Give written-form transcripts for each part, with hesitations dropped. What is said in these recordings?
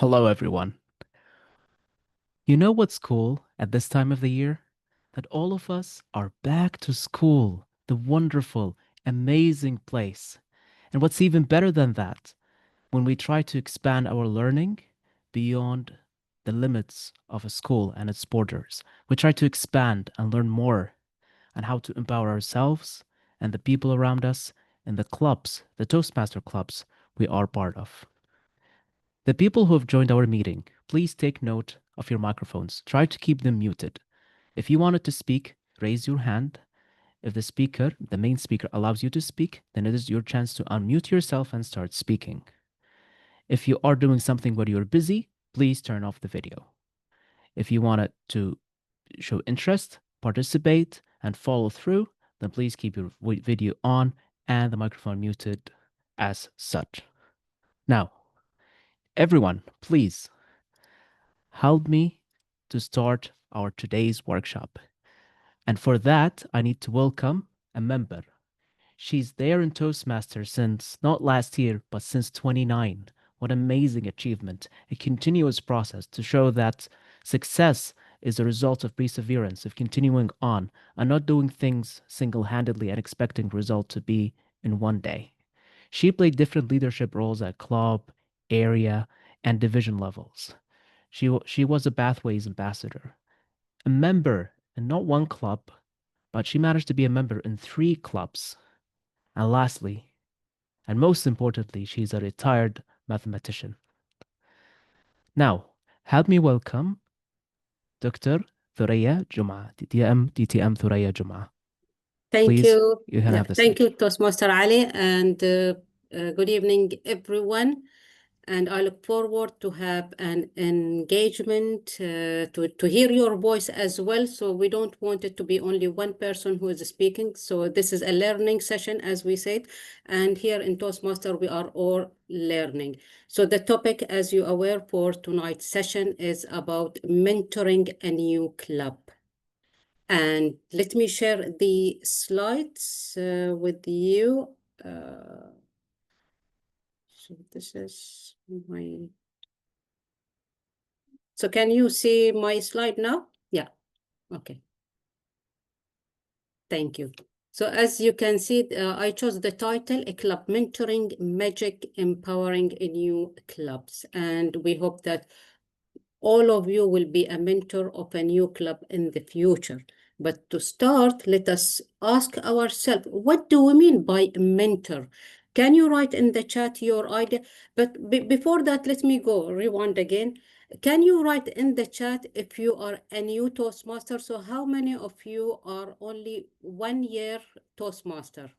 Hello, everyone. You know what's cool at this time of the year? That all of us are back to school, the wonderful, amazing place. And what's even better than that, when we try to expand our learning beyond the limits of a school and its borders, we try to expand and learn more on how to empower ourselves and the people around us in the clubs, the Toastmaster clubs we are part of. The people who have joined our meeting, please take note of your microphones. Try to keep them muted. If you wanted to speak, raise your hand. If the main speaker, allows you to speak, then it is your chance to unmute yourself and start speaking. If you are doing something where you're busy, please turn off the video. If you wanted to show interest, participate, and follow through, then please keep your video on and the microphone muted as such. Now, everyone, please help me to start our today's workshop. And for that, I need to welcome a member. She's there in Toastmasters since not last year, but since 29. What amazing achievement, a continuous process to show that success is a result of perseverance, of continuing on and not doing things single-handedly and expecting result to be in one day. She played different leadership roles at club, area, and division levels. She was a Pathways ambassador, a member in not one club, but she managed to be a member in 3 clubs. And lastly, and most importantly, she's a retired mathematician. Now, help me welcome Dr. Thuraya Juma, DTM Thuraya Juma. Thank Please, you. you can have the Thank stage. you, Toastmaster Ali, and good evening, everyone. And I look forward to have an engagement, to hear your voice as well. So we don't want it to be only one person who is speaking. So this is a learning session, as we said. And here in Toastmaster, we are all learning. So the topic, as you are aware, for tonight's session is about mentoring a new club. And let me share the slides with you. So this is my... So can you see my slide now? Yeah, okay. Thank you. So as you can see, I chose the title, A Club Mentoring Magic Empowering New Clubs. And we hope that all of you will be a mentor of a new club in the future. But to start, let us ask ourselves, what do we mean by mentor? Can you write in the chat your idea? But before that, let me go rewind again. Can you write in the chat if you are a new Toastmaster? So how many of you are only 1 year Toastmaster?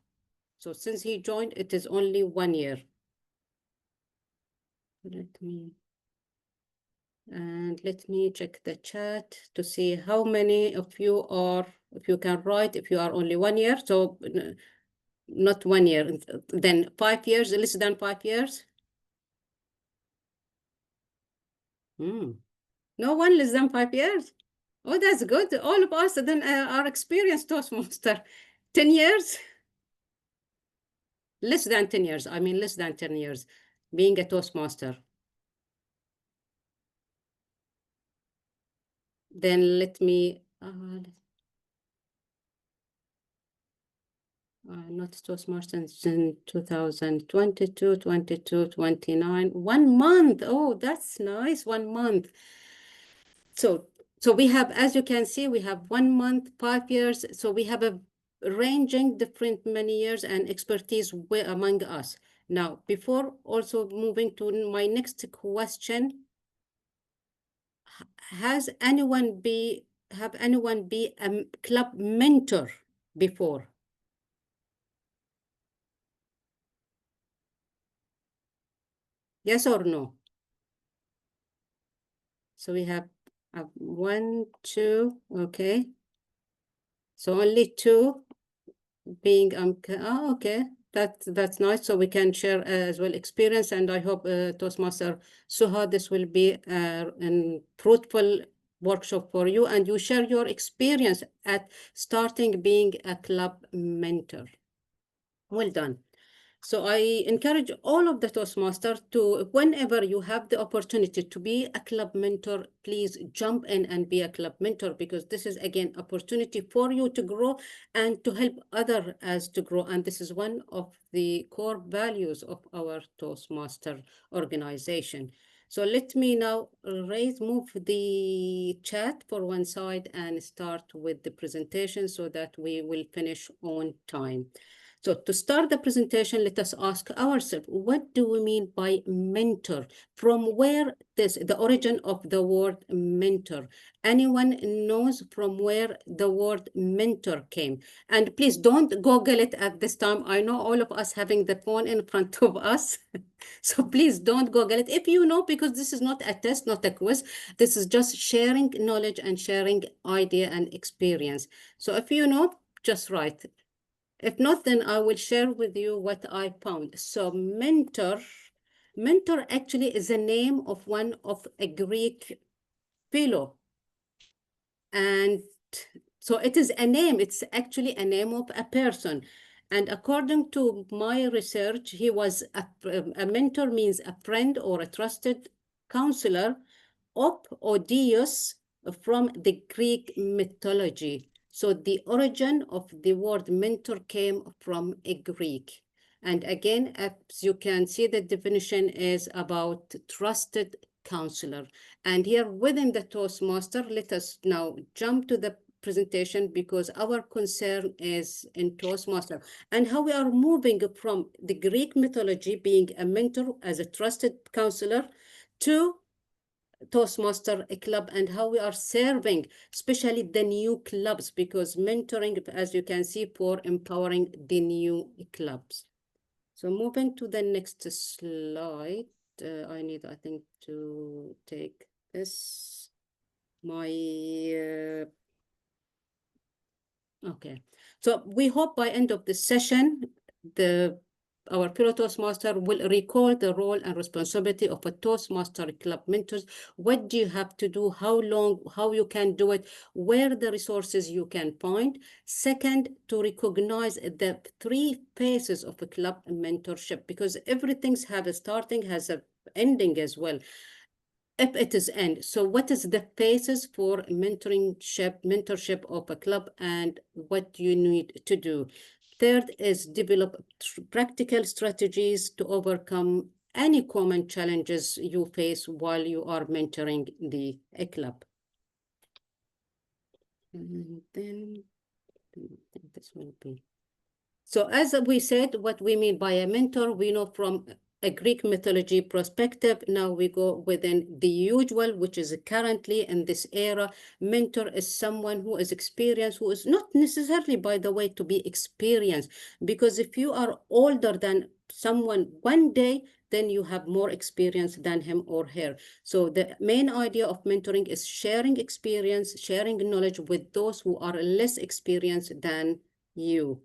So since he joined, it is only 1 year. Let me check the chat to see how many of you are, if you can write, if you are only 1 year, so not 1 year, then 5 years, less than 5 years. No one less than 5 years. Oh, that's good. All of us then are experienced Toastmaster. 10 years? Less than 10 years. I mean, less than 10 years being a Toastmaster. Then let me... not Toastmasters in 2022, 22, 29. 1 month. Oh, that's nice. 1 month. So we have, as you can see, we have 1 month, 5 years. So we have a ranging different many years and expertise among us. Now, before also moving to my next question, have anyone be a club mentor before? Yes or no? So we have 1, 2, okay. So only 2 being, okay, that's nice. So we can share as well experience, and I hope Toastmaster Suha, this will be a fruitful workshop for you, and you share your experience at starting being a club mentor. Well done. So I encourage all of the Toastmasters to, whenever you have the opportunity to be a club mentor, please jump in and be a club mentor, because this is again opportunity for you to grow and to help other as to grow. And this is one of the core values of our Toastmaster organization. So let me now move the chat for one side and start with the presentation so that we will finish on time. So to start the presentation, let us ask ourselves, what do we mean by mentor? From where the origin of the word mentor? Anyone knows from where the word mentor came? And please don't Google it at this time. I know all of us having the phone in front of us. So please don't Google it. If you know, because this is not a test, not a quiz. This is just sharing knowledge and sharing idea and experience. So if you know, just write. If not, then I will share with you what I found. So mentor actually is a name of one of a Greek philo. And so it is a name, it's actually a name of a person. And according to my research, he was a mentor means a friend or a trusted counselor of Odious from the Greek mythology. So the origin of the word mentor came from a Greek. And again, as you can see, the definition is about trusted counselor. And here within the Toastmaster, let us now jump to the presentation, because our concern is in Toastmaster and how we are moving from the Greek mythology being a mentor as a trusted counselor to Toastmaster a club, and how we are serving, especially the new clubs, because mentoring, as you can see, for empowering the new clubs. So moving to the next slide, I think, to take this, okay. So we hope by end of the session, our fellow Toastmaster will recall the role and responsibility of a Toastmaster club mentors. What do you have to do? How long? How you can do it? Where the resources you can find? Second, to recognize the three phases of a club mentorship, because everything's have a starting, has a ending as well. If it is end. So what is the phases for mentorship of a club, and what you need to do? Third is develop practical strategies to overcome any common challenges you face while you are mentoring the club. And then I think this will be. So as we said, what we mean by a mentor, we know from a Greek mythology perspective. Now we go within the usual, which is currently in this era. Mentor is someone who is experienced, who is not necessarily, by the way, to be experienced, because if you are older than someone one day, then you have more experience than him or her. So the main idea of mentoring is sharing experience, sharing knowledge with those who are less experienced than you.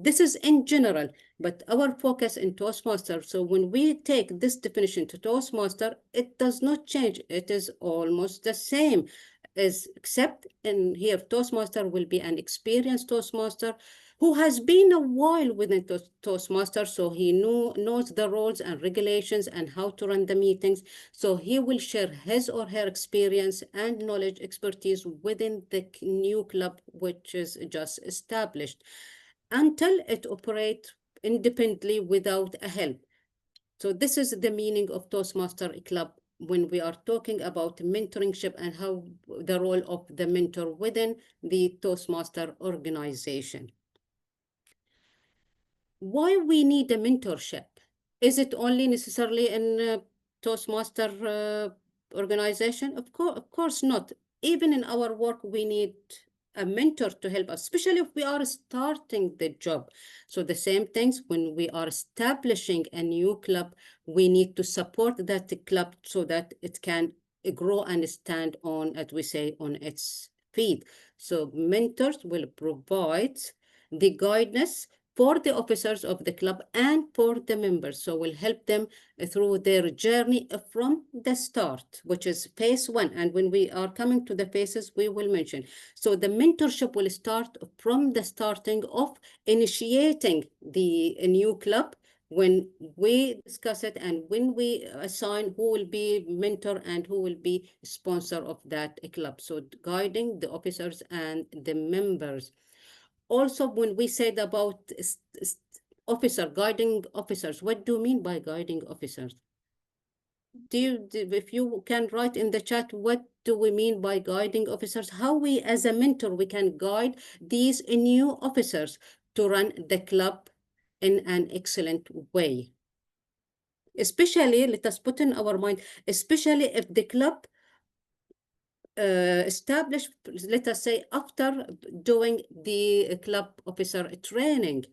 This is in general, but our focus in Toastmaster. So when we take this definition to Toastmaster, it does not change. It is almost the same, except in here, Toastmaster will be an experienced Toastmaster who has been a while within Toastmaster, so he knows the rules and regulations and how to run the meetings. So he will share his or her experience and knowledge, expertise within the new club, which is just established, until it operates independently without a help. So this is the meaning of Toastmaster Club when we are talking about mentorship and how the role of the mentor within the Toastmaster organization. Why we need a mentorship? Is it only necessarily in Toastmaster organization? Of course not. Even in our work, we need a mentor to help us, especially if we are starting the job. So the same things when we are establishing a new club, we need to support that club so that it can grow and stand on, as we say, on its feet. So mentors will provide the guidance for the officers of the club and for the members. So we'll help them through their journey from the start, which is phase one. And when we are coming to the phases, we will mention. So the mentorship will start from the starting of initiating the new club when we discuss it and when we assign who will be mentor and who will be sponsor of that club. So guiding the officers and the members. Also, when we said about guiding officers, what do you mean by guiding officers? If you can write in the chat, what do we mean by guiding officers? How we, as a mentor, we can guide these new officers to run the club in an excellent way. Especially, let us put in our mind, especially if the club established, let us say, after doing the club officer training.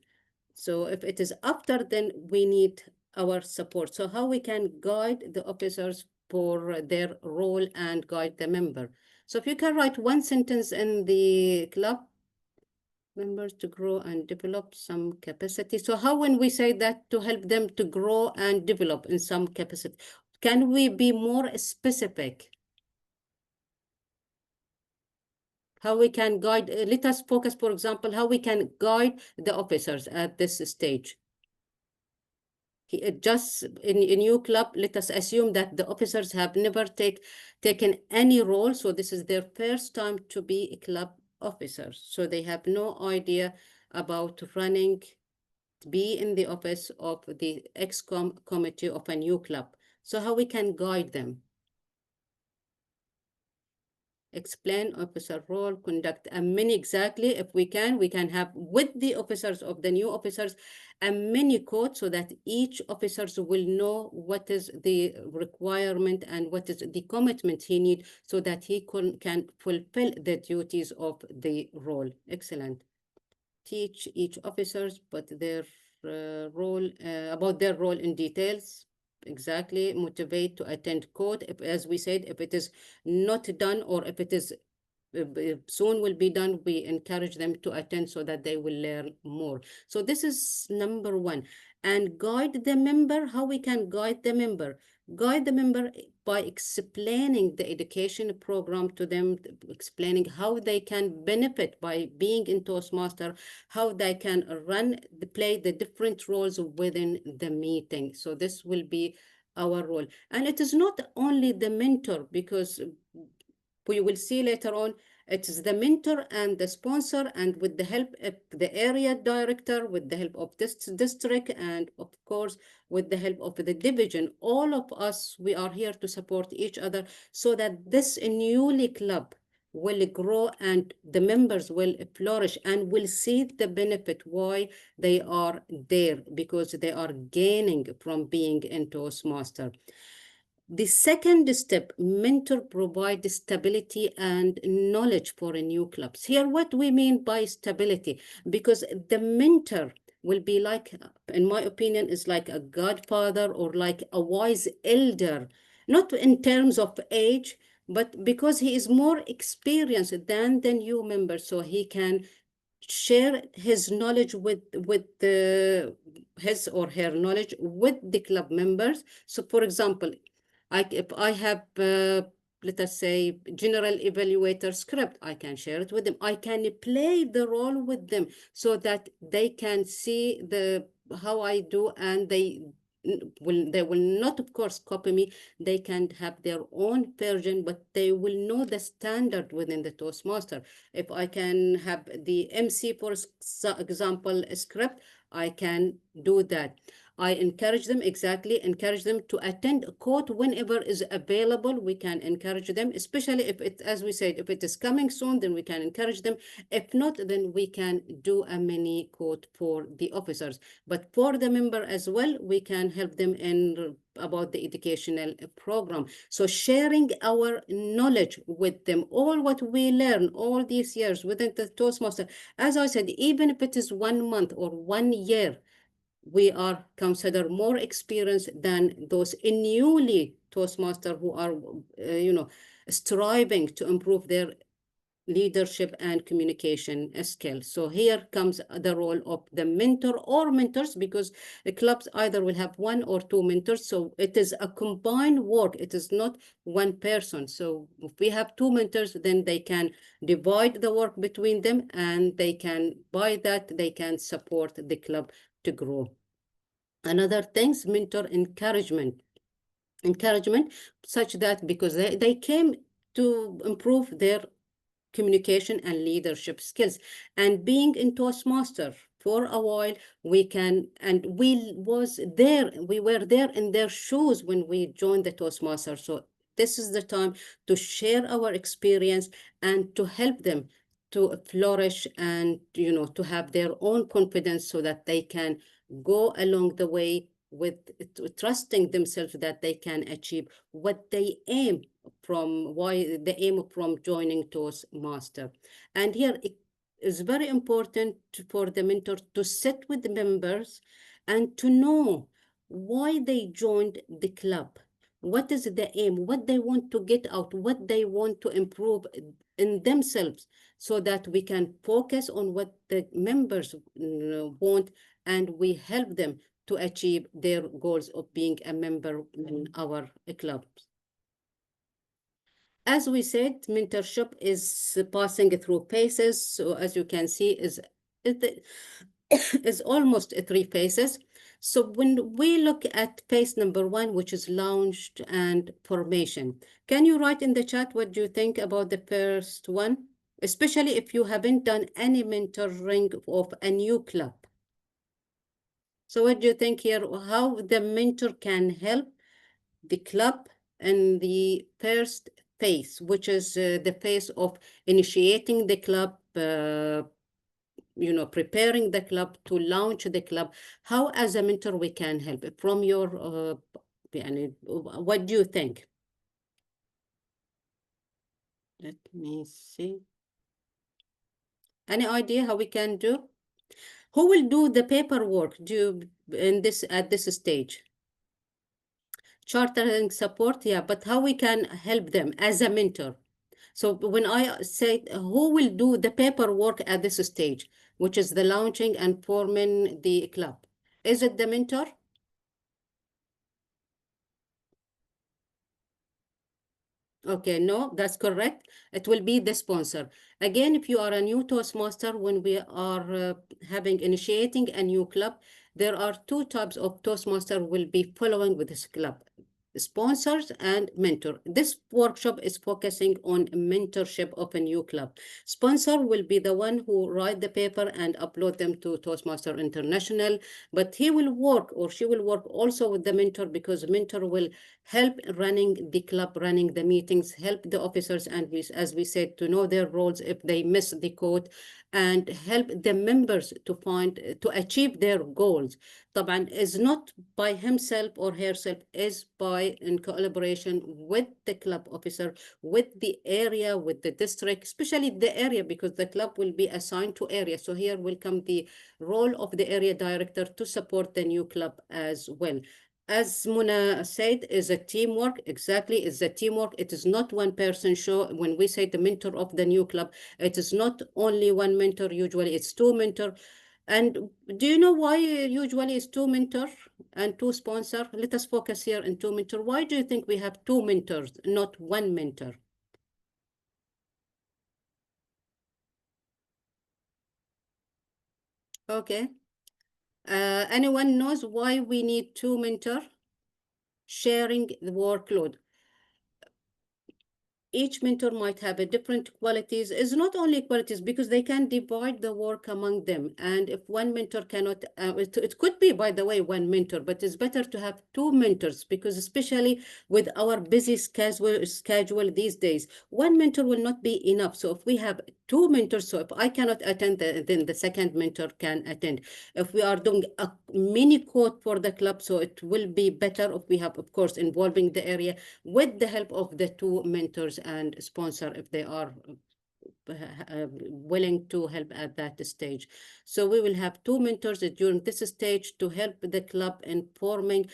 So if it is after, then we need our support. So how we can guide the officers for their role and guide the member. So if you can write one sentence in the club members to grow and develop some capacity. So how when we say that to help them to grow and develop in some capacity, can we be more specific? How we can guide, let us focus, for example, how we can guide the officers at this stage. Just in a new club, let us assume that the officers have never taken any role. So this is their first time to be a club officers. So they have no idea about running, be in the office of the ExCom committee of a new club. So how we can guide them? Explain officer role, conduct a mini, exactly. If we can have with the officers of the new officers a mini code so that each officers will know what is the requirement and what is the commitment he need so that he can fulfill the duties of the role. Excellent. Teach each officers but their role about their role in details. Exactly. Motivate to attend code. If, as we said, if it is not done or if it is soon will be done, we encourage them to attend so that they will learn more. So this is number one. And guide the member. How we can guide the member? Guide the member by explaining the education program to them, explaining how they can benefit by being in Toastmaster, how they can play the different roles within the meeting. So this will be our role. And it is not only the mentor, because we will see later on, it is the mentor and the sponsor, and with the help of the area director, with the help of this district, and of course, with the help of the division. All of us, we are here to support each other so that this newly club will grow and the members will flourish and will see the benefit why they are there, because they are gaining from being in Toastmaster. The second step, mentor provide stability and knowledge for a new clubs. Here, what we mean by stability, because the mentor will be like, in my opinion, is like a godfather or like a wise elder, not in terms of age, but because he is more experienced than the new member, so he can share his knowledge with the his or her knowledge with the club members. So for example, if I have let us say general evaluator script, I can share it with them. I can play the role with them so that they can see how I do, and they will not, of course, copy me. They can have their own version, but they will know the standard within the Toastmaster. If I can have the MC, for example, script, I can do that. I encourage them to attend a court whenever is available. We can encourage them, especially if it, as we said, if it is coming soon, then we can encourage them. If not, then we can do a mini court for the officers. But for the member as well, we can help them in about the educational program. So sharing our knowledge with them, all what we learn all these years within the Toastmaster, as I said, even if it is 1 month or 1 year, we are considered more experienced than those newly Toastmaster who are, striving to improve their leadership and communication skills. So here comes the role of the mentor or mentors, because the clubs either will have one or two mentors. So it is a combined work. It is not one person. So if we have two mentors, then they can divide the work between them, and they can, by that, they can support the club to grow. Another things, mentor encouragement, such that because they came to improve their communication and leadership skills. And being in Toastmaster for a while, we were there in their shoes when we joined the Toastmaster. So this is the time to share our experience and to help them to flourish and, to have their own confidence so that they can go along the way with trusting themselves that they can achieve what they aim from joining Toastmaster. And here it is very important for the mentor to sit with the members and to know why they joined the club. What is the aim? What they want to get out? What they want to improve in themselves, so that we can focus on what the members want, and we help them to achieve their goals of being a member in our club. As we said, mentorship is passing through phases. So as you can see, it is almost three phases. So when we look at phase number one, which is launched and formation, can you write in the chat what do you think about the first one? Especially if you haven't done any mentoring of a new club. So what do you think here? How the mentor can help the club in the first phase, which is the phase of initiating the club, preparing the club to launch the club. How, as a mentor, we can help from your, what do you think? Let me see. Any idea how we can do? Who will do the paperwork at this stage? Chartering support, yeah, but how we can help them as a mentor? So when I say who will do the paperwork at this stage, which is the launching and forming the club, is it the mentor? Okay, no, that's correct. It will be the sponsor. Again, if you are a new Toastmaster, when we are initiating a new club, there are two types of Toastmaster will be following with this club: sponsors and mentor. This workshop is focusing on mentorship of a new club. Sponsor will be the one who write the paper and upload them to Toastmaster International, but he will work or she will work also with the mentor, because mentor will help running the club, running the meetings, help the officers, and as we said, to know their roles if they miss the code, and help the members to achieve their goals. طبعا is not by himself or herself, is by in collaboration with the club officer, with the area, with the district, especially the area, because the club will be assigned to area. So here will come the role of the area director to support the new club as well. As Muna said, is a teamwork. Exactly, it's a teamwork. It is not one person show. When we say the mentor of the new club, it is not only one mentor. Usually it's two mentor. And do you know why usually it's two mentor and two sponsor? Let us focus here on two mentor. Why do you think we have two mentors, not one mentor? Okay. Anyone knows why we need two mentor? Sharing the workload. Each mentor might have a different qualities. It's not only qualities, because they can divide the work among them. And if one mentor cannot, it could be, by the way, one mentor, but it's better to have two mentors, because especially with our busy schedule these days, one mentor will not be enough. So if we have two mentors, so if I cannot attend, then the second mentor can attend. If we are doing a mini code for the club, so it will be better if we have, of course, involving the area with the help of the two mentors and sponsor, if they are willing to help at that stage. So we will have two mentors during this stage to help the club in forming,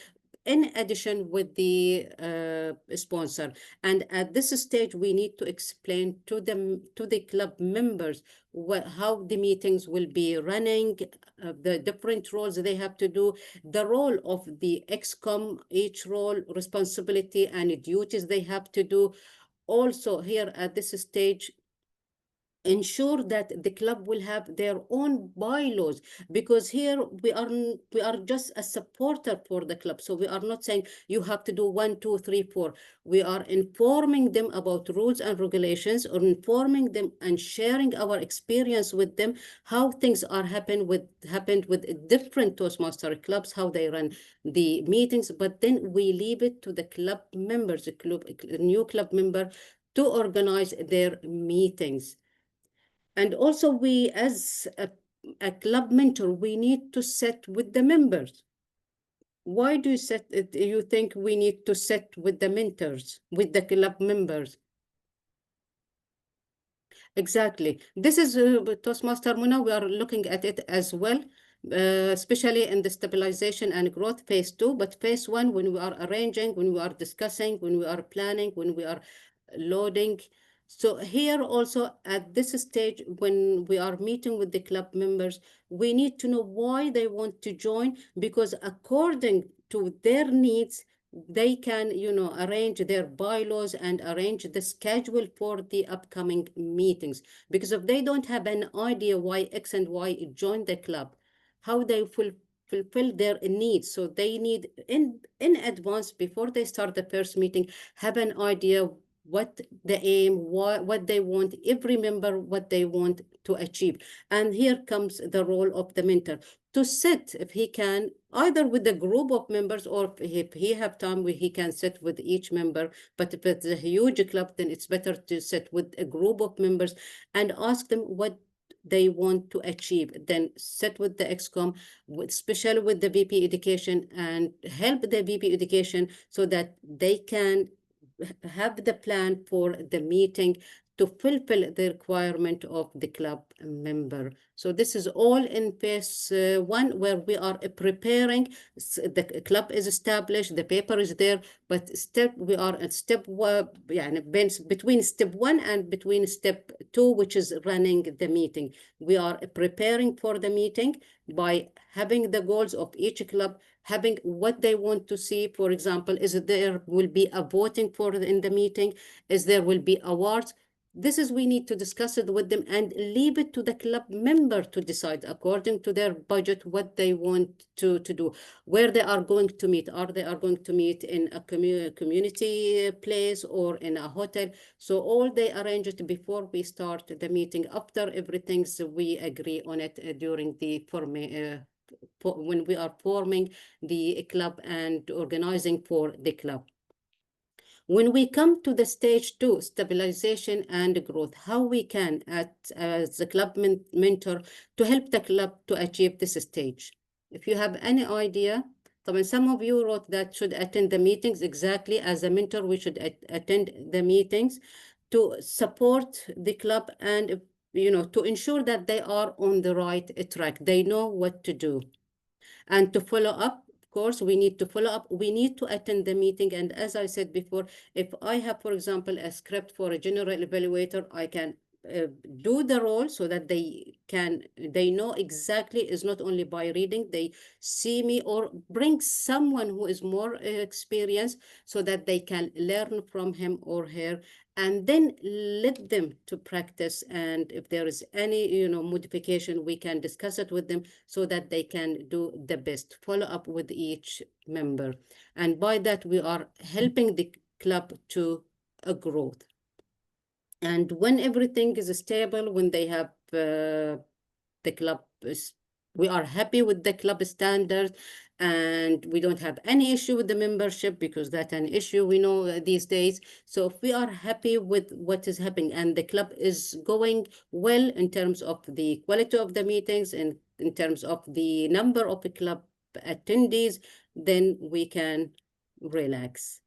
in addition with the sponsor. And at this stage, we need to explain to the club members how the meetings will be running, the different roles they have to do, the role of the excom, each role, responsibility and duties they have to do. Also here at this stage, ensure that the club will have their own bylaws, because here we are just a supporter for the club. So we are not saying you have to do one, two, three, four. We are informing them about rules and regulations, or informing them and sharing our experience with them, how things are happened with different Toastmaster clubs, how they run the meetings. But then we leave it to the club members, the club, new club member, to organize their meetings. And also, we, as a club mentor, we need to set with the members. Why do you set it? You think we need to set with the mentors, with the club members? Exactly. This is Toastmaster Muna. We are looking at it as well, especially in the stabilization and growth phase two. But phase one, when we are arranging, when we are discussing, when we are planning, when we are loading. So here also at this stage, when we are meeting with the club members, we need to know why they want to join, because according to their needs, they can, arrange their bylaws and arrange the schedule for the upcoming meetings. Because if they don't have an idea why X and Y join the club, how they fulfill their needs. So they need in advance, before they start the first meeting, have an idea what the aim, what they want, every member what they want to achieve. And here comes the role of the mentor, to sit, if he can, either with a group of members, or if he have time, he can sit with each member. But if it's a huge club, then it's better to sit with a group of members and ask them what they want to achieve. Then sit with the excom, especially with the VP education, and help the VP education so that they can have the plan for the meeting to fulfill the requirement of the club member. So this is all in phase one, where we are preparing. The club is established, the paper is there, but we are at step one, between step one and between step two, which is running the meeting. We are preparing for the meeting by having the goals of each club, having what they want to see. For example, is there will be a voting for in the meeting? Is there will be awards? This is, we need to discuss it with them and leave it to the club member to decide according to their budget what they want to do, where they are going to meet. Are they are going to meet in a community place or in a hotel? So all they arrange it before we start the meeting. After everything, so we agree on it during the when we are forming the club and organizing for the club. When we come to the stage two, stabilization and growth, how we can, as a club mentor, to help the club to achieve this stage. If you have any idea, some of you wrote that should attend the meetings. Exactly, as a mentor, we should attend the meetings to support the club, and to ensure that they are on the right track. They know what to do. And to follow up, of course, we need to follow up. We need to attend the meeting. And as I said before, if I have, for example, a script for a general evaluator, I can do the role so that they know exactly, is not only by reading, they see me, or bring someone who is more experienced so that they can learn from him or her, and then let them to practice. And if there is any modification, we can discuss it with them so that they can do the best. Follow up with each member, and by that we are helping the club to a growth. And when everything is stable, when they have the club is, we are happy with the club standards, and we don't have any issue with the membership, because that's an issue we know these days. So if we are happy with what is happening and the club is going well in terms of the quality of the meetings and in terms of the number of the club attendees, then we can relax.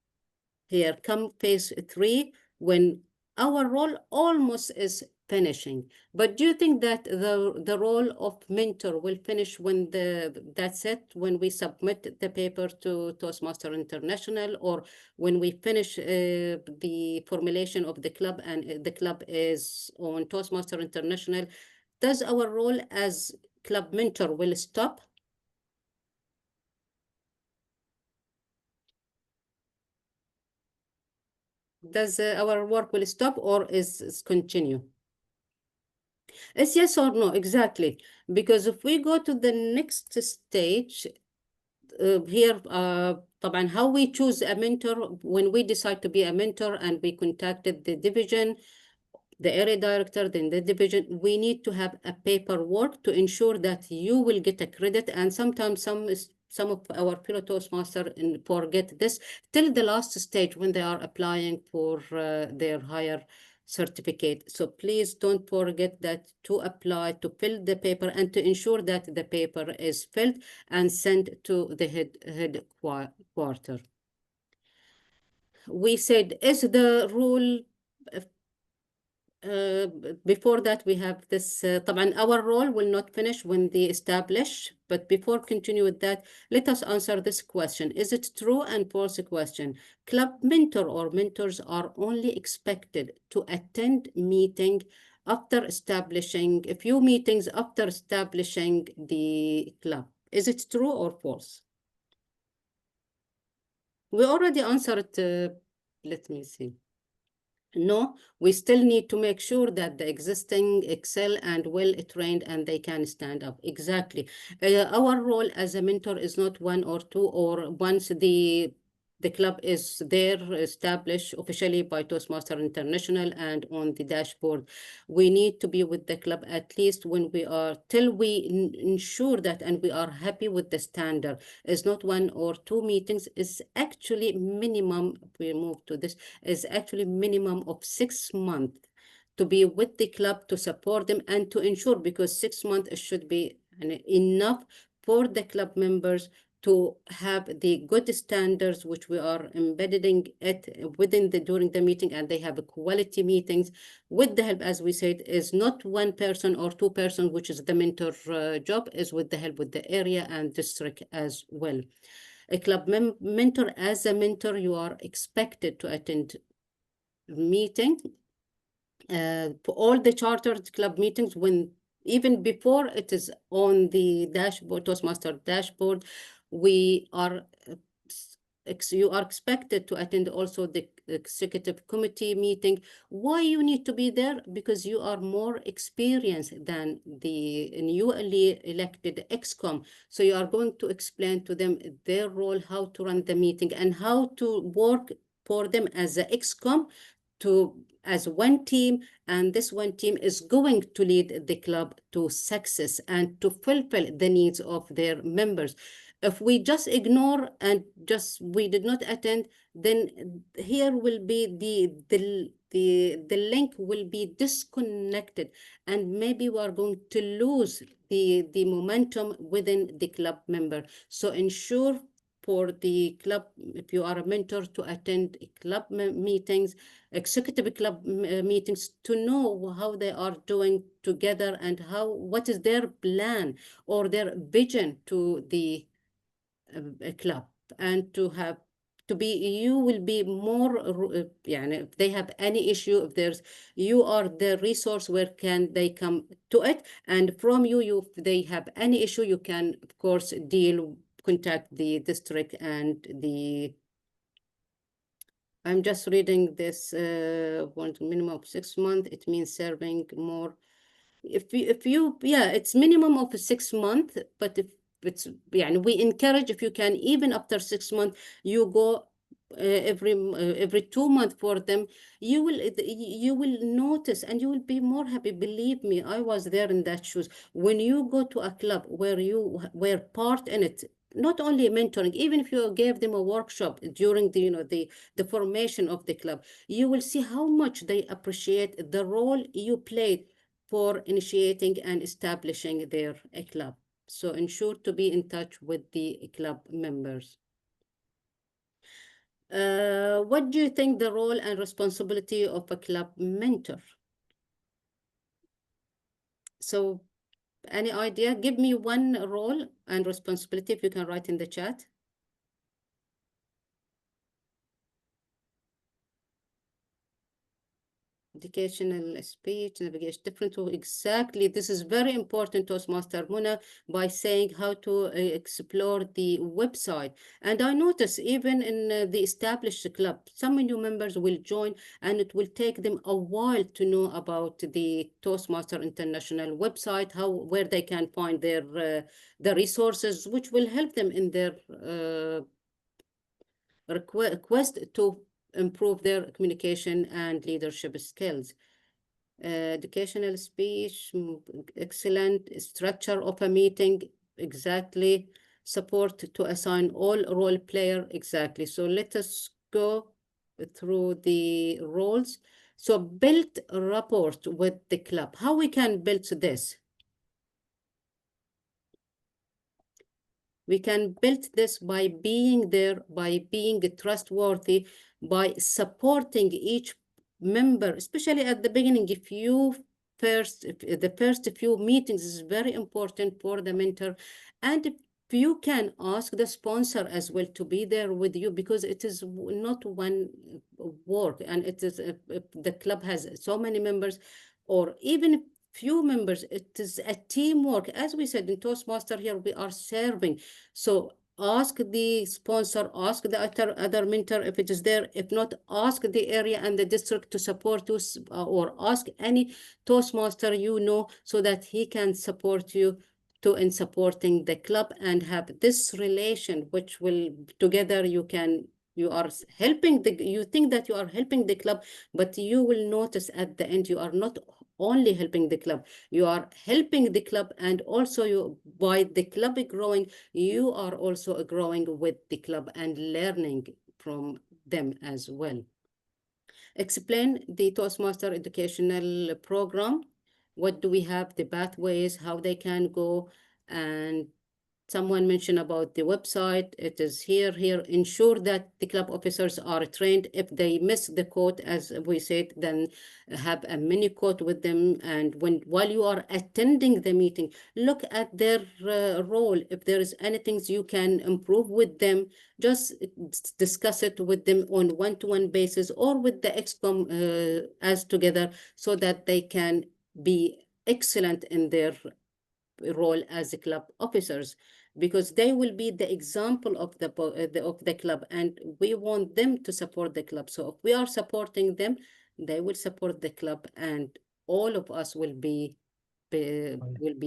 Here come phase three, when our role almost is finishing. But do you think that the role of mentor will finish when that's it, when we submit the paper to Toastmaster International, or when we finish the formulation of the club and the club is on Toastmaster International? Does our role as club mentor will stop? Does our work will stop, or is continue? It's yes or no, exactly. Because if we go to the next stage, here, طبعا how we choose a mentor, when we decide to be a mentor and we contacted the division, the area director, then the division, we need to have a paperwork to ensure that you will get a credit. And sometimes some of our fellow Toastmaster forget this till the last stage when they are applying for their higher certificate. So please don't forget that to apply, to fill the paper, and to ensure that the paper is filled and sent to the headquarter. We said, is the rule before that we have this طبعا our role will not finish when they establish, but before continue with that, let us answer this question. Is it true and false question? Club mentor or mentors are only expected to attend meeting after establishing a few meetings after establishing the club. Is it true or false? We already answered, let me see. No, we still need to make sure that the existing excel and well trained and they can stand up. Exactly. Our role as a mentor is not one or two, or once the club is there established officially by Toastmaster International and on the dashboard. We need to be with the club at least when we are, till we ensure that and we are happy with the standard. It's not one or two meetings, it's actually minimum, if we move to this, is actually minimum of 6 months to be with the club to support them and to ensure, because 6 months should be enough for the club members to have the good standards which we are embedding it within the during the meeting, and they have a quality meetings with the help, as we said, is not one person or two person, which is the mentor job, is with the help with the area and district as well. A club mentor, as a mentor, you are expected to attend meeting for all the chartered club meetings, when even before it is on the dashboard, Toastmaster dashboard, we are you are expected to attend also the executive committee meeting. Why you need to be there? Because you are more experienced than the newly elected excom. So you are going to explain to them their role, how to run the meeting, and how to work for them as a excom to as one team, and this one team is going to lead the club to success and to fulfill the needs of their members. If we just ignore and just we did not attend, then here will be the link will be disconnected, and maybe we are going to lose the momentum within the club member. So ensure for the club, if you are a mentor, to attend club meetings, executive club meetings, to know how they are doing together and what is their plan or their vision to the club, and to be, you will be more if they have any issue, if there's, you are the resource where can they come to it, and from you if they have any issue, you can of course contact the district and the, I'm just reading this one minimum of 6 months, it means serving more. If you yeah, it's minimum of 6 months, but if it's we encourage, if you can, even after 6 months, you go every 2 months for them, you will notice and you will be more happy. Believe me, I was there in that shoes. When you go to a club where you were part in it, not only mentoring, even if you gave them a workshop during the the formation of the club, you will see how much they appreciate the role you played for initiating and establishing their club. So ensure to be in touch with the club members. What do you think the role and responsibility of a club mentor? So any idea? Give me one role and responsibility if you can write in the chat. Educational speech, navigation, different. Exactly. This is very important, Toastmaster Muna, by saying how to explore the website. And I notice even in the established club, some new members will join and it will take them a while to know about the Toastmaster International website, where they can find the resources, which will help them in their request to improve their communication and leadership skills. Educational speech, excellent structure of a meeting, exactly. Support to assign all role player, exactly. So let us go through the roles. So build a rapport with the club. How we can build this? We can build this by being there, by being trustworthy, by supporting each member, especially at the beginning. If the first few meetings is very important for the mentor, and if you can ask the sponsor as well to be there with you, because it is not one work, and it is if the club has so many members, or even few members, it is a teamwork. As we said in Toastmaster, here we are serving. So ask the sponsor, ask the other mentor if it is there. If not, ask the area and the district to support you, or ask any Toastmaster you know, so that he can support you in supporting the club, and have this relation, which will together you are helping you think that you are helping the club, but you will notice at the end you are not only helping the club, you are helping the club, and also you, by the club growing, you are also growing with the club and learning from them as well. Explain the Toastmaster educational program. What do we have, the pathways, how they can go, and someone mentioned about the website. It is here. Ensure that the club officers are trained. If they miss the quote, as we said, then have a mini quote with them. And while you are attending the meeting, look at their role. If there is anything you can improve with them, just discuss it with them on one-to-one basis, or with the excom as together, so that they can be excellent in their role as club officers, because they will be the example of the club, and we want them to support the club. So if we are supporting them, they will support the club, and all of us will be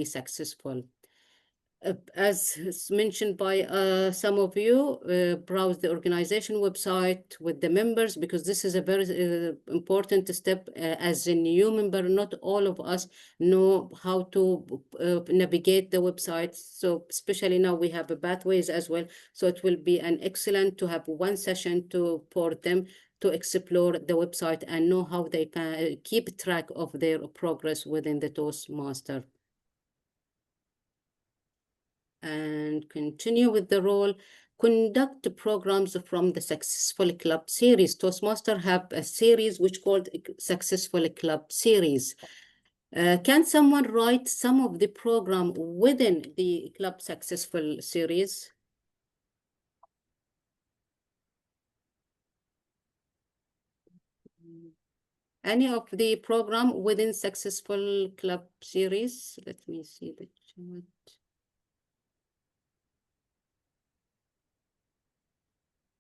successful. As mentioned by some of you, browse the organization website with the members, because this is a very important step. As a new member, not all of us know how to navigate the website. So especially now we have pathways as well. So it will be an excellent to have one session for them to explore the website and know how they can keep track of their progress within the Toastmaster. And continue with the role. Conduct programs from the Successful Club series. Toastmaster have a series which called Successful Club series. Can someone write some of the program within the Club Successful series? Any of the program within Successful Club series? Let me see the chat.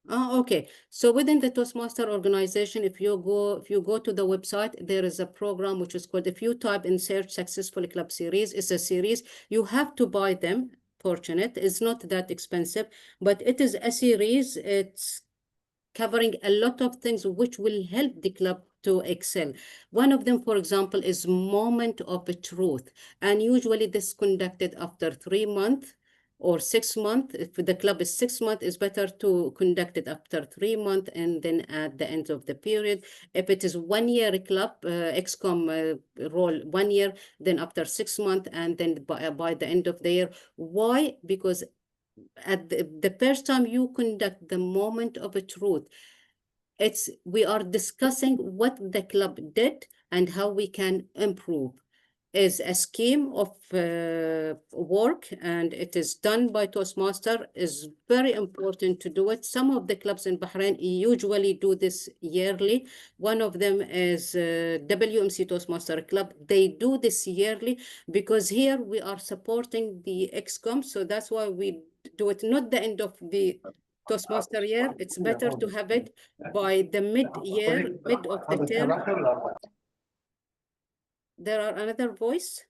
Okay. So within the Toastmaster organization, if you go to the website, there is a program which is called, if you type in search Successful Club series, it's a series. You have to buy them. Fortunate, it's not that expensive, but it is a series. It's covering a lot of things which will help the club to excel. One of them, for example, is Moment of Truth. And usually this is conducted after 3 months or 6 months. If the club is 6 months, it's better to conduct it after 3 months and then at the end of the period. If it is 1 year club, excom role 1 year, then after 6 months, and then by the end of the year. Why? Because at the first time you conduct the Moment of Truth, we are discussing what the club did and how we can improve. is a scheme of work, and it is done by Toastmaster. Is very important to do it. Some of the clubs in Bahrain usually do this yearly. One of them is WMC Toastmaster Club. They do this yearly because here we are supporting the XCOM, so that's why we do it not the end of the Toastmaster year. It's better to have it by the mid-year, mid of the term. There are another voice.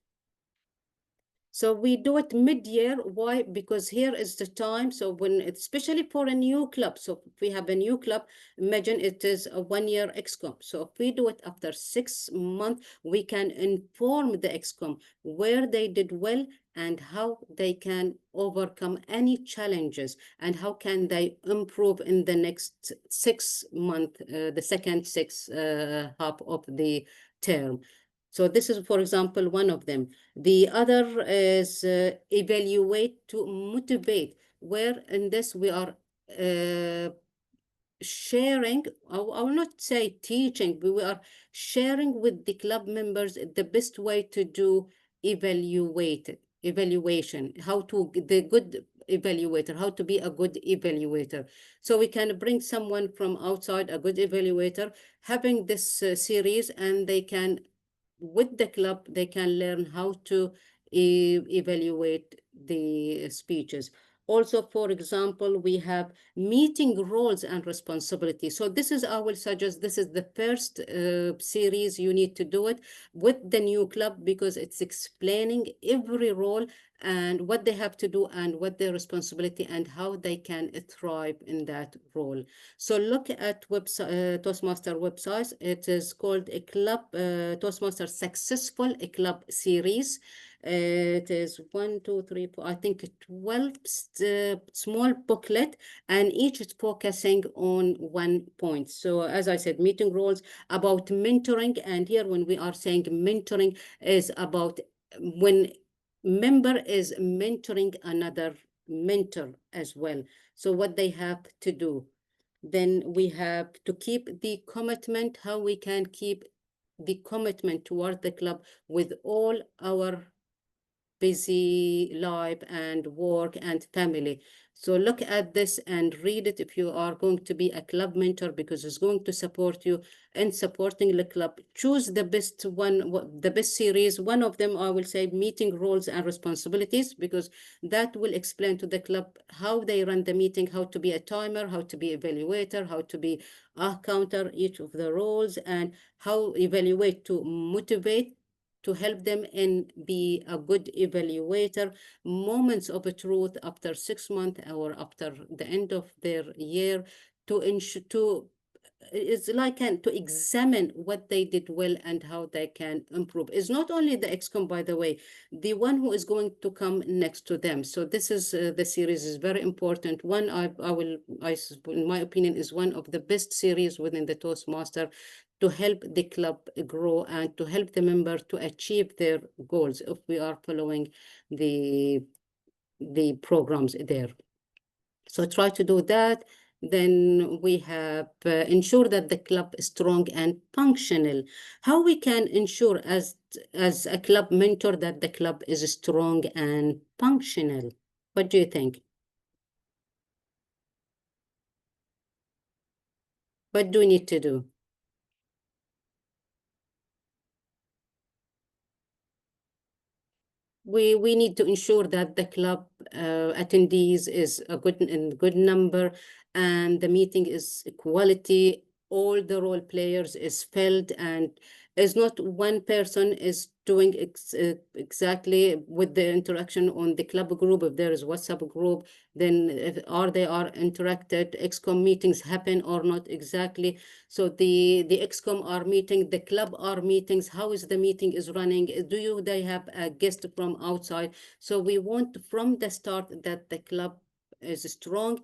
So we do it mid-year. Why? Because here is the time. So when, especially for a new club, so if we have a new club, imagine it is a 1-year XCOM. So if we do it after 6 months, we can inform the XCOM where they did well and how they can overcome any challenges and how can they improve in the next 6 months, the second half of the term. So this is, for example, one of them. The other is evaluate to motivate, where in this we are sharing, I will not say teaching, but we are sharing with the club members the best way to do evaluation, how to the good evaluator, how to be a good evaluator. So we can bring someone from outside, a good evaluator, having this series, and they can, with the club, they can learn how to evaluate the speeches. Also, for example, we have meeting roles and responsibilities. So this is, I will suggest, this is the first series you need to do it with the new club, because it's explaining every role and what they have to do and what their responsibility and how they can thrive in that role. So look at Toastmaster websites. It is called a club, Toastmaster Successful Club Series. It is 1, 2, 3, 4, I think 12 small booklet, and each is focusing on one point. So as I said, meeting roles, about mentoring, and here when we are saying mentoring is about when member is mentoring another mentor as well. So what they have to do. Then we have to keep the commitment, how we can keep the commitment toward the club with all our busy life and work and family. So look at this and read it if you are going to be a club mentor, because it's going to support you in supporting the club. Choose the best one, the best series. One of them, I will say, meeting roles and responsibilities, because that will explain to the club how they run the meeting, how to be a timer, how to be evaluator, how to be a counter each of the roles, and how evaluate to motivate, to help them and be a good evaluator, moments of truth after 6 months or after the end of their year, to ensure to it's like to examine what they did well and how they can improve. It's not only the XCOM, by the way, the one who is going to come next to them. So this is the series is very important. One in my opinion, is one of the best series within the Toastmaster to help the club grow and to help the member to achieve their goals if we are following the programs there. So try to do that. Then we have ensure that the club is strong and functional. How we can ensure as a club mentor that the club is strong and functional? What do you think? What do we need to do? We need to ensure that the club attendees is a good number, and the meeting is quality. All the role players is filled, and is not one person is doing exactly with the interaction on the club group. If there is WhatsApp group, then they are interacted. XCOM meetings happen or not exactly. So the XCOM are meeting, the club are meetings. How is the meeting is running? They have a guest from outside? So we want from the start that the club is strong.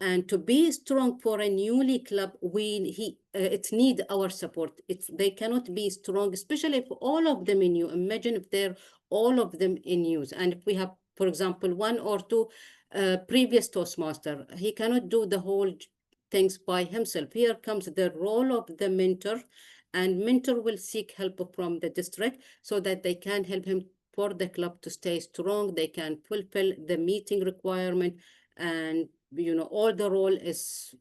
And to be strong for a newly club, it need our support. They cannot be strong, especially if all of them in you. Imagine if they're all of them in use, and if we have, for example, one or two previous Toastmaster, he cannot do the whole things by himself. Here comes the role of the mentor, and mentor will seek help from the district so that they can help him for the club to stay strong. They can fulfill the meeting requirement, and all the role is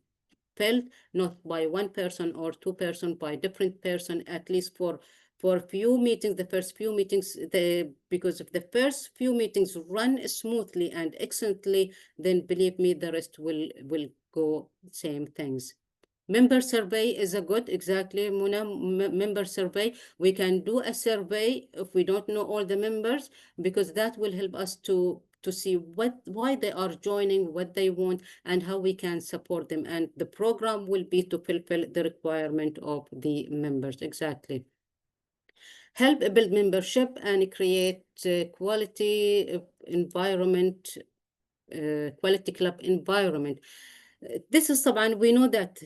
felt not by one person or two person, by different person, at least for few meetings, the first few meetings, because if the first few meetings run smoothly and excellently, then believe me, the rest will go same things. Member survey is a good, exactly, Muna, member survey. We can do a survey if we don't know all the members, because that will help us to see why they are joining, what they want, and how we can support them. And the program will be to fulfill the requirement of the members, exactly. Help build membership and create quality environment, quality club environment. This is طبعا, we know that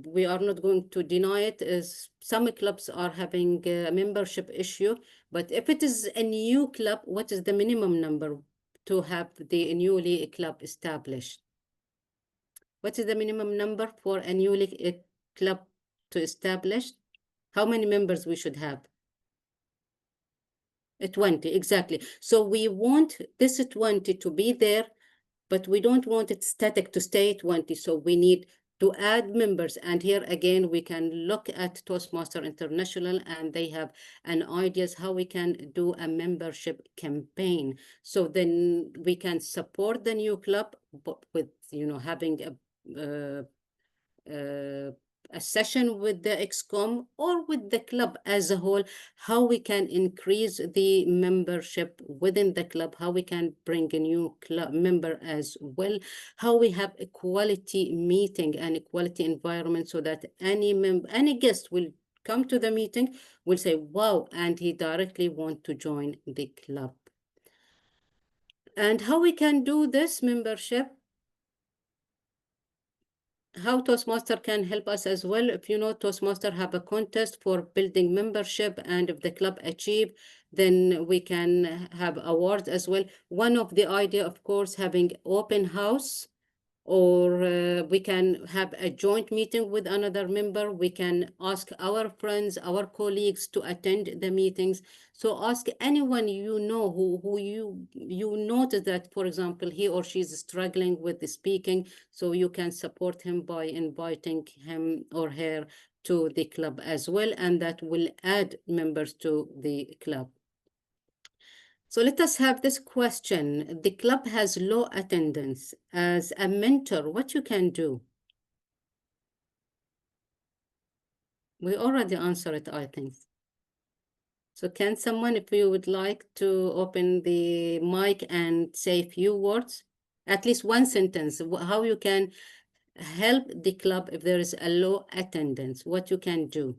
we are not going to deny it, as some clubs are having a membership issue, but if it is a new club, what is the minimum number to have the newly club established? What is the minimum number for a newly club to establish? How many members we should have? 20, exactly. So we want this 20 to be there, but we don't want it static to stay 20. So we need to add members. And here again, we can look at Toastmaster International, and they have an ideas how we can do a membership campaign. So then we can support the new club with, having a session with the XCOM or with the club as a whole, how we can increase the membership within the club, how we can bring a new club member as well, how we have a quality meeting and a quality environment so that any guest will come to the meeting, will say, wow, and he directly want to join the club. And how we can do this membership, how Toastmaster can help us as well. If you know, Toastmaster have a contest for building membership, and if the club achieve, then we can have awards as well. One of the idea, of course, having open house, or we can have a joint meeting with another member. We can ask our friends, our colleagues to attend the meetings. So ask anyone you know who you notice that, for example, he or she is struggling with the speaking, so you can support him by inviting him or her to the club as well, and that will add members to the club. So let us have this question. The club has low attendance. As a mentor, what you can do? We already answered it, I think. So can someone, if you would like to open the mic and say a few words, at least one sentence, how you can help the club if there is a low attendance, what you can do?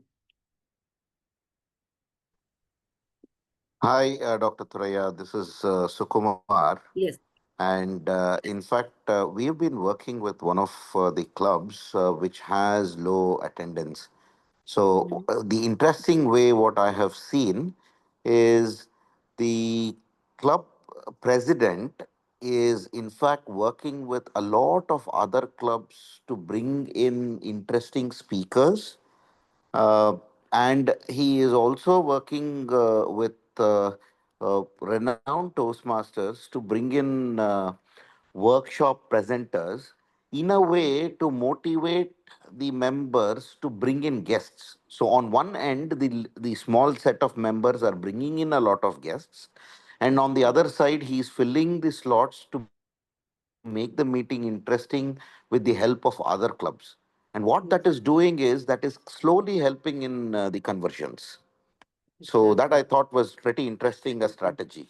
Hi, Dr. Thuraya. This is Sukumar. Yes. And in fact, we've been working with one of the clubs which has low attendance. So, Mhm. the interesting way, what I have seen is the club president is in fact working with a lot of other clubs to bring in interesting speakers, and he is also working with renowned Toastmasters to bring in workshop presenters in a way to motivate the members to bring in guests. So on one end, the small set of members are bringing in a lot of guests, and on the other side, he is filling the slots to make the meeting interesting with the help of other clubs. And what that is doing is that is slowly helping in the conversions. So that I Exactly. thought was pretty interesting a strategy.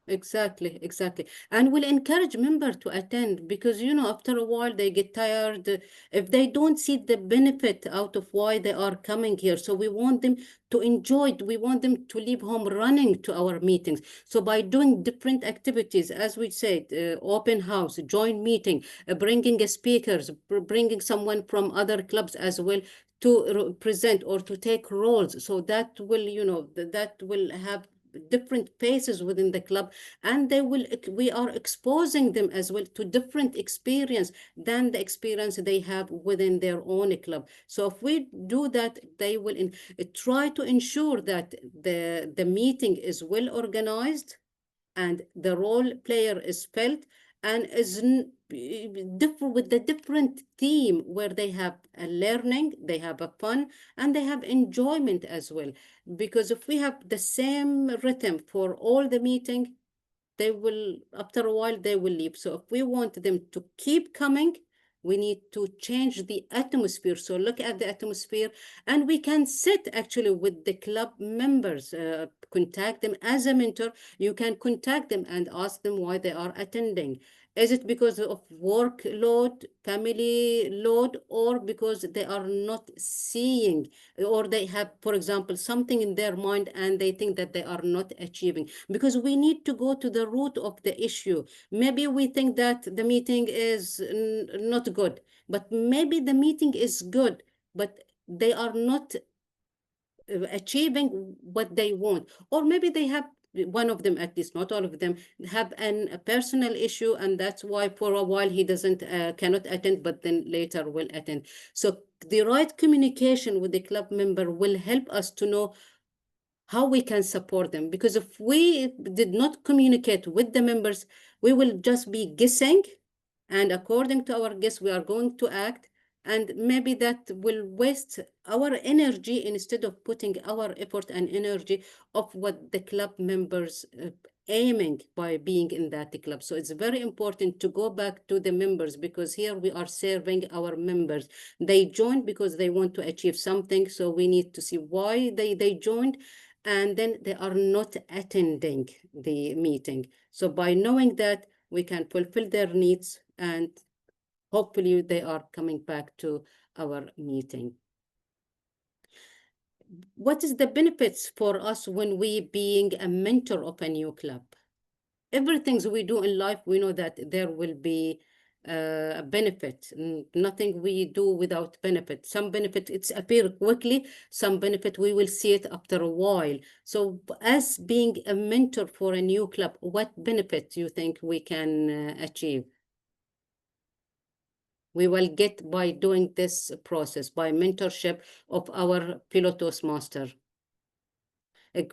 Exactly, exactly. And will encourage members to attend, because, after a while they get tired if they don't see the benefit out of why they are coming here. So we want them to enjoy it. We want them to leave home running to our meetings. So by doing different activities, as we said, open house, joint meeting, bringing a speakers, bringing someone from other clubs as well to present or to take roles. So that will, that will have different faces within the club, and we are exposing them as well to different experience than the experience they have within their own club. So if we do that, they will try to ensure that the meeting is well organized, and the role player is felt, and is different with the different theme, where they have a learning, they have a fun, and they have enjoyment as well. Because if we have the same rhythm for all the meeting, they will, after a while, they will leave. So if we want them to keep coming, we need to change the atmosphere. So look at the atmosphere, and we can sit actually with the club members, contact them as a mentor. You can contact them and ask them why they are attending. Is it because of workload, family load, or because they are not seeing, or they have, for example, something in their mind and they think that they are not achieving? Because we need to go to the root of the issue. Maybe we think that the meeting is not good, but maybe the meeting is good, but they are not achieving what they want. Or maybe they have, one of them at least, not all of them, have a personal issue, and that's why for a while he doesn't cannot attend, but then later will attend. So the right communication with the club member will help us to know how we can support them. Because if we did not communicate with the members, we will just be guessing, and according to our guess, we are going to act, and maybe that will waste our energy instead of putting our effort and energy of what the club members aiming by being in that club. So it's very important to go back to the members, because here we are serving our members. They joined because they want to achieve something, so we need to see why they joined, and then they are not attending the meeting. So by knowing that, we can fulfill their needs, and hopefully they are coming back to our meeting. What is the benefits for us when we being a mentor of a new club? Everything we do in life, we know that there will be a benefit. Nothing we do without benefit. Some benefit it's appear quickly, some benefit we will see it after a while. So as being a mentor for a new club, what benefit do you think we can achieve? We will get by doing this process, by mentorship of our fellow Toastmaster.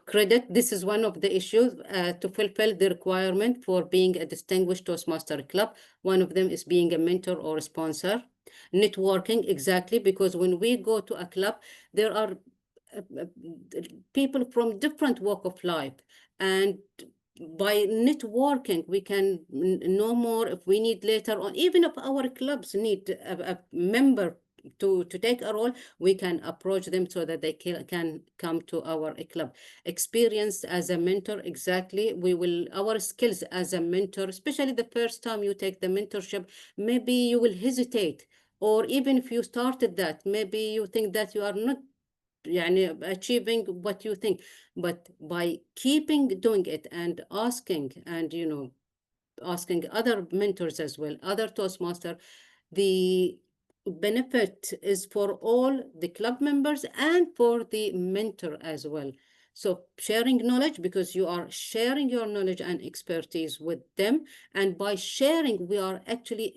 Credit, this is one of the issues to fulfill the requirement for being a distinguished Toastmaster club. One of them is being a mentor or a sponsor. Networking, exactly, because when we go to a club, there are people from different walk of life, and by networking we can know more. If we need later on, even if our clubs need a member to take a role, we can approach them so that they can come to our club. Experience as a mentor, exactly, we will, our skills as a mentor, especially the first time you take the mentorship, maybe you will hesitate, or even if you started that, maybe you think that you are not achieving what you think. But by keeping doing it and asking, and asking other mentors as well, other Toastmaster, the benefit is for all the club members and for the mentor as well. So sharing knowledge, because you are sharing your knowledge and expertise with them, and by sharing we are actually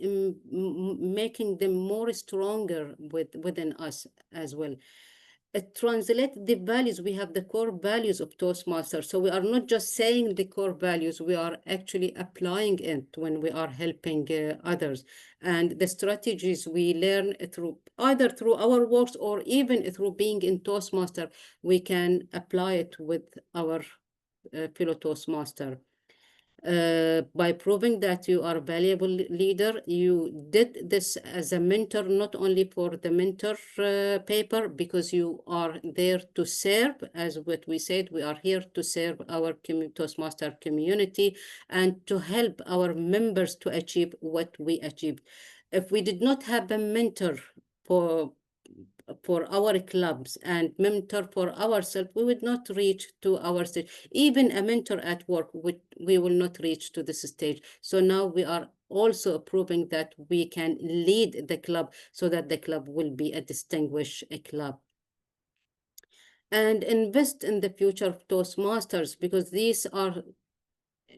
making them more stronger within us as well. It translates the values. We have the core values of Toastmasters. So we are not just saying the core values, we are actually applying it when we are helping others. And the strategies we learn through either through our works or even through being in Toastmaster, we can apply it with our fellow Toastmaster. By proving that you are a valuable leader, you did this as a mentor, not only for the mentor paper, because you are there to serve, as what we said, we are here to serve our Toastmaster community and to help our members to achieve what we achieved. If we did not have a mentor for our clubs and mentor for ourselves, we would not reach to our stage. Even a mentor at work, we will not reach to this stage. So now we are also proving that we can lead the club so that the club will be a distinguished club. and invest in the future of Toastmasters, because these are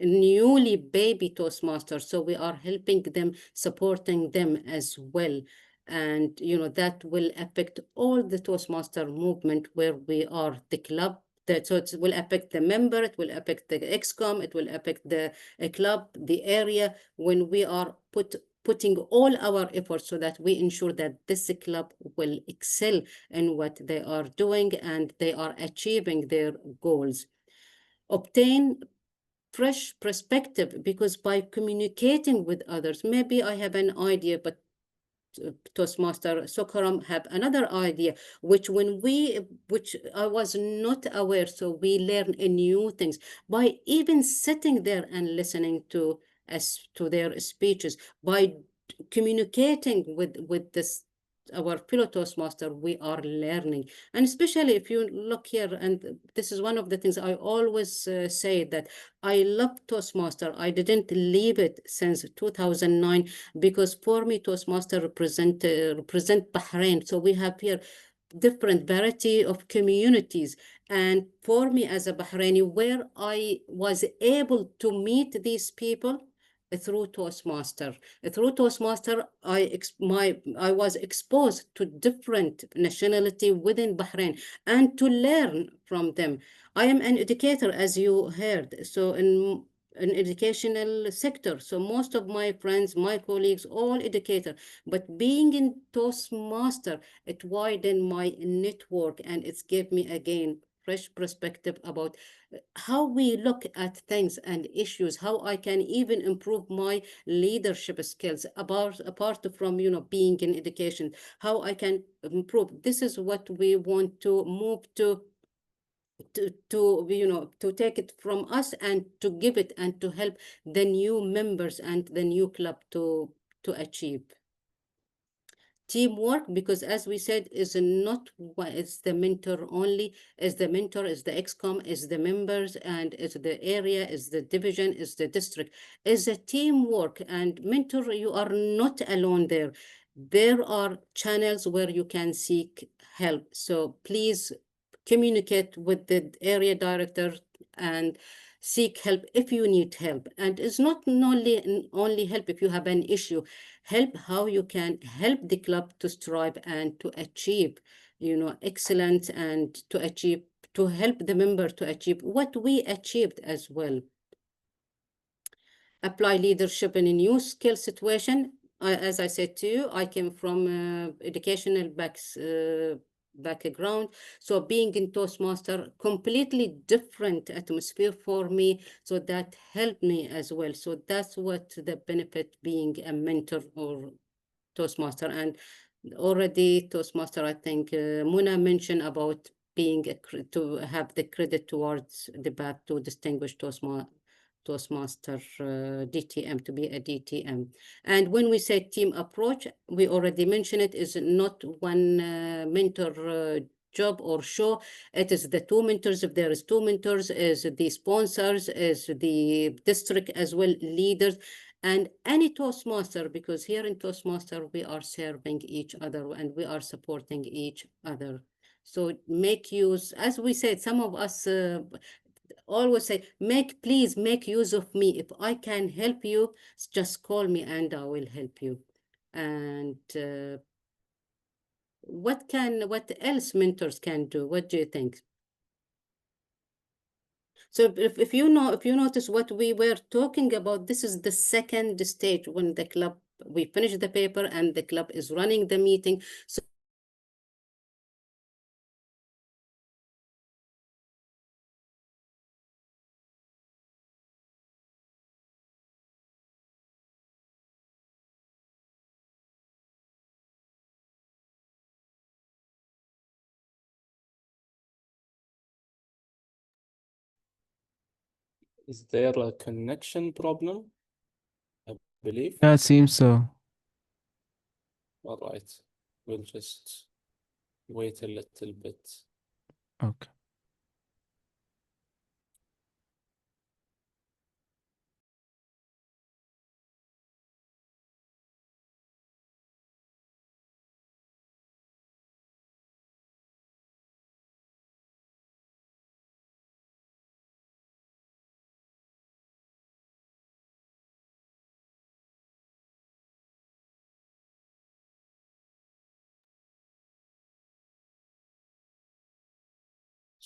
newly baby Toastmasters. So we are helping them, supporting them as well. And, that will affect all the Toastmaster movement where we are the club. So it will affect the member, it will affect the excom, it will affect the club, the area, when we are putting all our efforts so that we ensure that this club will excel in what they are doing and they are achieving their goals. Obtain fresh perspective, because by communicating with others, maybe I have an idea, but Toastmaster Sokaram have another idea, which I was not aware. So we learn new things by even sitting there and listening to their speeches, by communicating with this our fellow Toastmaster, we are learning. And especially if you look here, and this is one of the things I always say, that I love Toastmaster. I didn't leave it since 2009, because for me, Toastmaster represent Bahrain. So we have here different variety of communities. And for me as a Bahraini, where I was able to meet these people through Toastmaster. Through Toastmaster, I was exposed to different nationality within Bahrain and to learn from them. I am an educator, as you heard, so in an educational sector. So most of my friends, my colleagues, all educator. But being in Toastmaster, it widened my network and it's gave me again fresh perspective about how we look at things and issues, how I can even improve my leadership skills, apart from being in education, how I can improve. This is what we want to move to take it from us and to give it and to help the new members and the new club to achieve teamwork, because as we said, is not what it's the mentor only, is the mentor, is the excom, is the members, and is the area, is the division, is the district, is a teamwork. And mentor, you are not alone there. There are channels where you can seek help. So please communicate with the area director and seek help if you need help. And it's not only help if you have an issue, help how you can help the club to strive and to achieve excellence, and to help the member to achieve what we achieved as well. Apply leadership in a new skill situation. As I said to you, I came from educational background. So being in Toastmaster, completely different atmosphere for me. So that helped me as well. So that's what the benefit being a mentor or Toastmaster. And already Toastmaster, I think Muna mentioned about being to have the credit towards the path to distinguished Toastmaster DTM, to be a DTM. And when we say team approach, we already mentioned it is not one mentor job or show. It is the two mentors. If there is two mentors, is the sponsors, is the district as well, leaders, and any Toastmaster, because here in Toastmaster, we are serving each other and we are supporting each other. So make use, as we said, some of us always say, please make use of me. If I can help you, just call me and I will help you. And what else mentors can do? What do you think? So if you notice what we were talking about, this is the second stage when the club, we finish the paper and the club is running the meeting. So Is there a connection problem? I believe. Yeah, it seems so. All right. We'll just wait a little bit. Okay.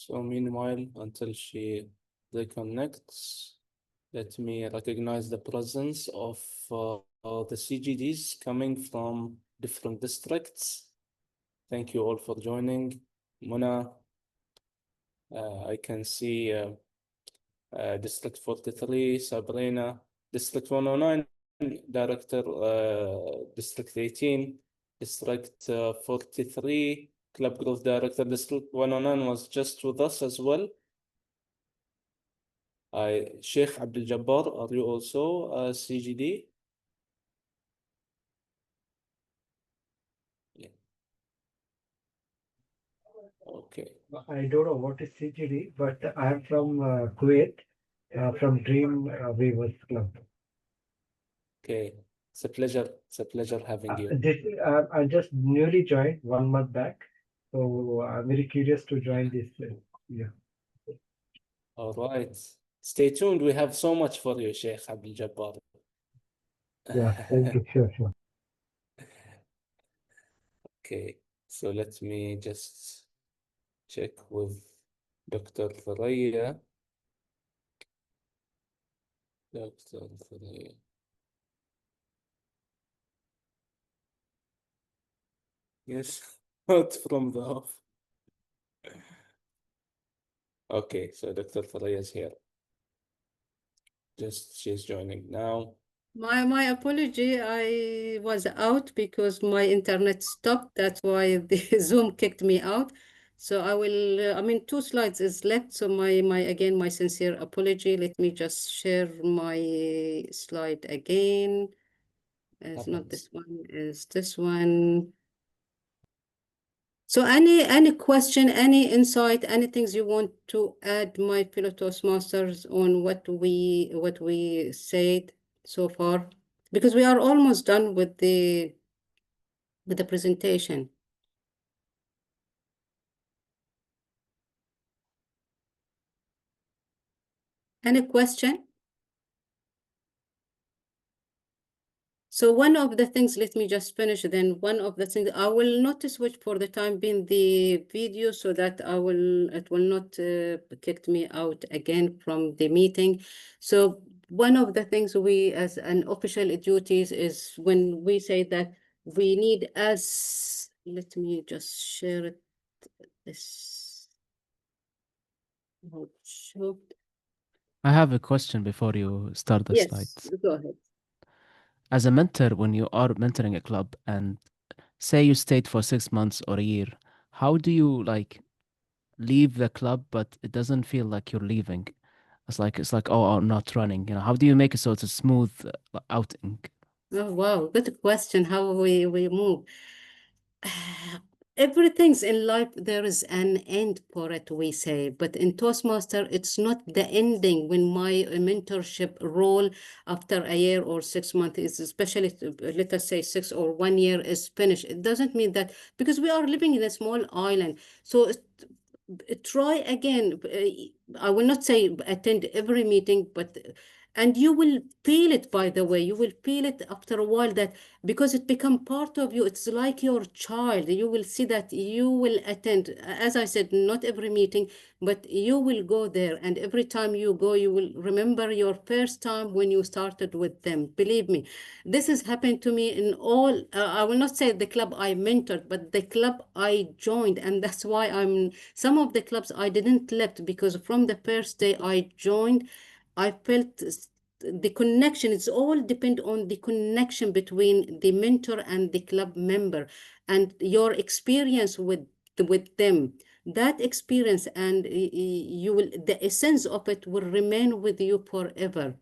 So meanwhile, until she reconnects, let me recognize the presence of the CGDs coming from different districts. Thank you all for joining. Mona, I can see District 43, Sabrina, District 109, Director, District 18, District 43, Club Growth Director, District 109 was just with us as well. Sheikh Abdul Jabbar, are you also a CGD? Yeah. Okay. I don't know what is CGD, but I am from Kuwait, from Dream Weavers Club. Okay. It's a pleasure. It's a pleasure having you. I just newly joined 1 month back, so I'm very curious to join this. Yeah. All right. Stay tuned. We have so much for you, Sheikh Abdul Jabbar. Yeah, thank you. Sure, sure. Okay. So let me just check with Dr. Thuraya. Dr. Thuraya. Yes, not from the off. Okay, so Dr. Thuraya is here. She's joining now. My apology, I was out because my internet stopped. That's why the Zoom kicked me out. So I will, I mean, 2 slides is left. So again, my sincere apology. Let me just share my slide again. It's not this one, it's this one. So any question, any insight, any things you want to add, my fellow Toastmasters, on what we said so far? Because we are almost done with the presentation. Any question? So one of the things, let me just finish, then one of the things, I will not switch for the time being the video so that it will not kick me out again from the meeting. So one of the things we as an official duties is when we say that we need let me just share it, this. I have a question before you start the Yes, slides. go ahead. As a mentor, when you are mentoring a club and say you stayed for 6 months or a year, how do you like leave the club but it doesn't feel like you're leaving? It's like oh, I'm not running. You know, how do you make it so it's a smooth outing? Oh, wow, good question. How we move. Everything's in life, there is an end for it, we say. But in Toastmaster, it's not the ending when my mentorship role after a year or 6 months is, especially, let us say 6 or 1 year is finished. It doesn't mean that, because we are living in a small island. So try again. I will not say attend every meeting, but and you will feel it, by the way, you will feel it after a while, that because it become part of you, it's like your child. You will see that you will attend, as I said, not every meeting, but you will go there, and every time you go, you will remember your first time when you started with them. Believe me, this has happened to me in all, I will not say the club I mentored, but the club I joined. And that's why some of the clubs I didn't left, because from the first day I joined, I felt the connection. It's all depend on the connection between the mentor and the club member, and your experience with them. That experience, and you will, the essence of it will remain with you forever.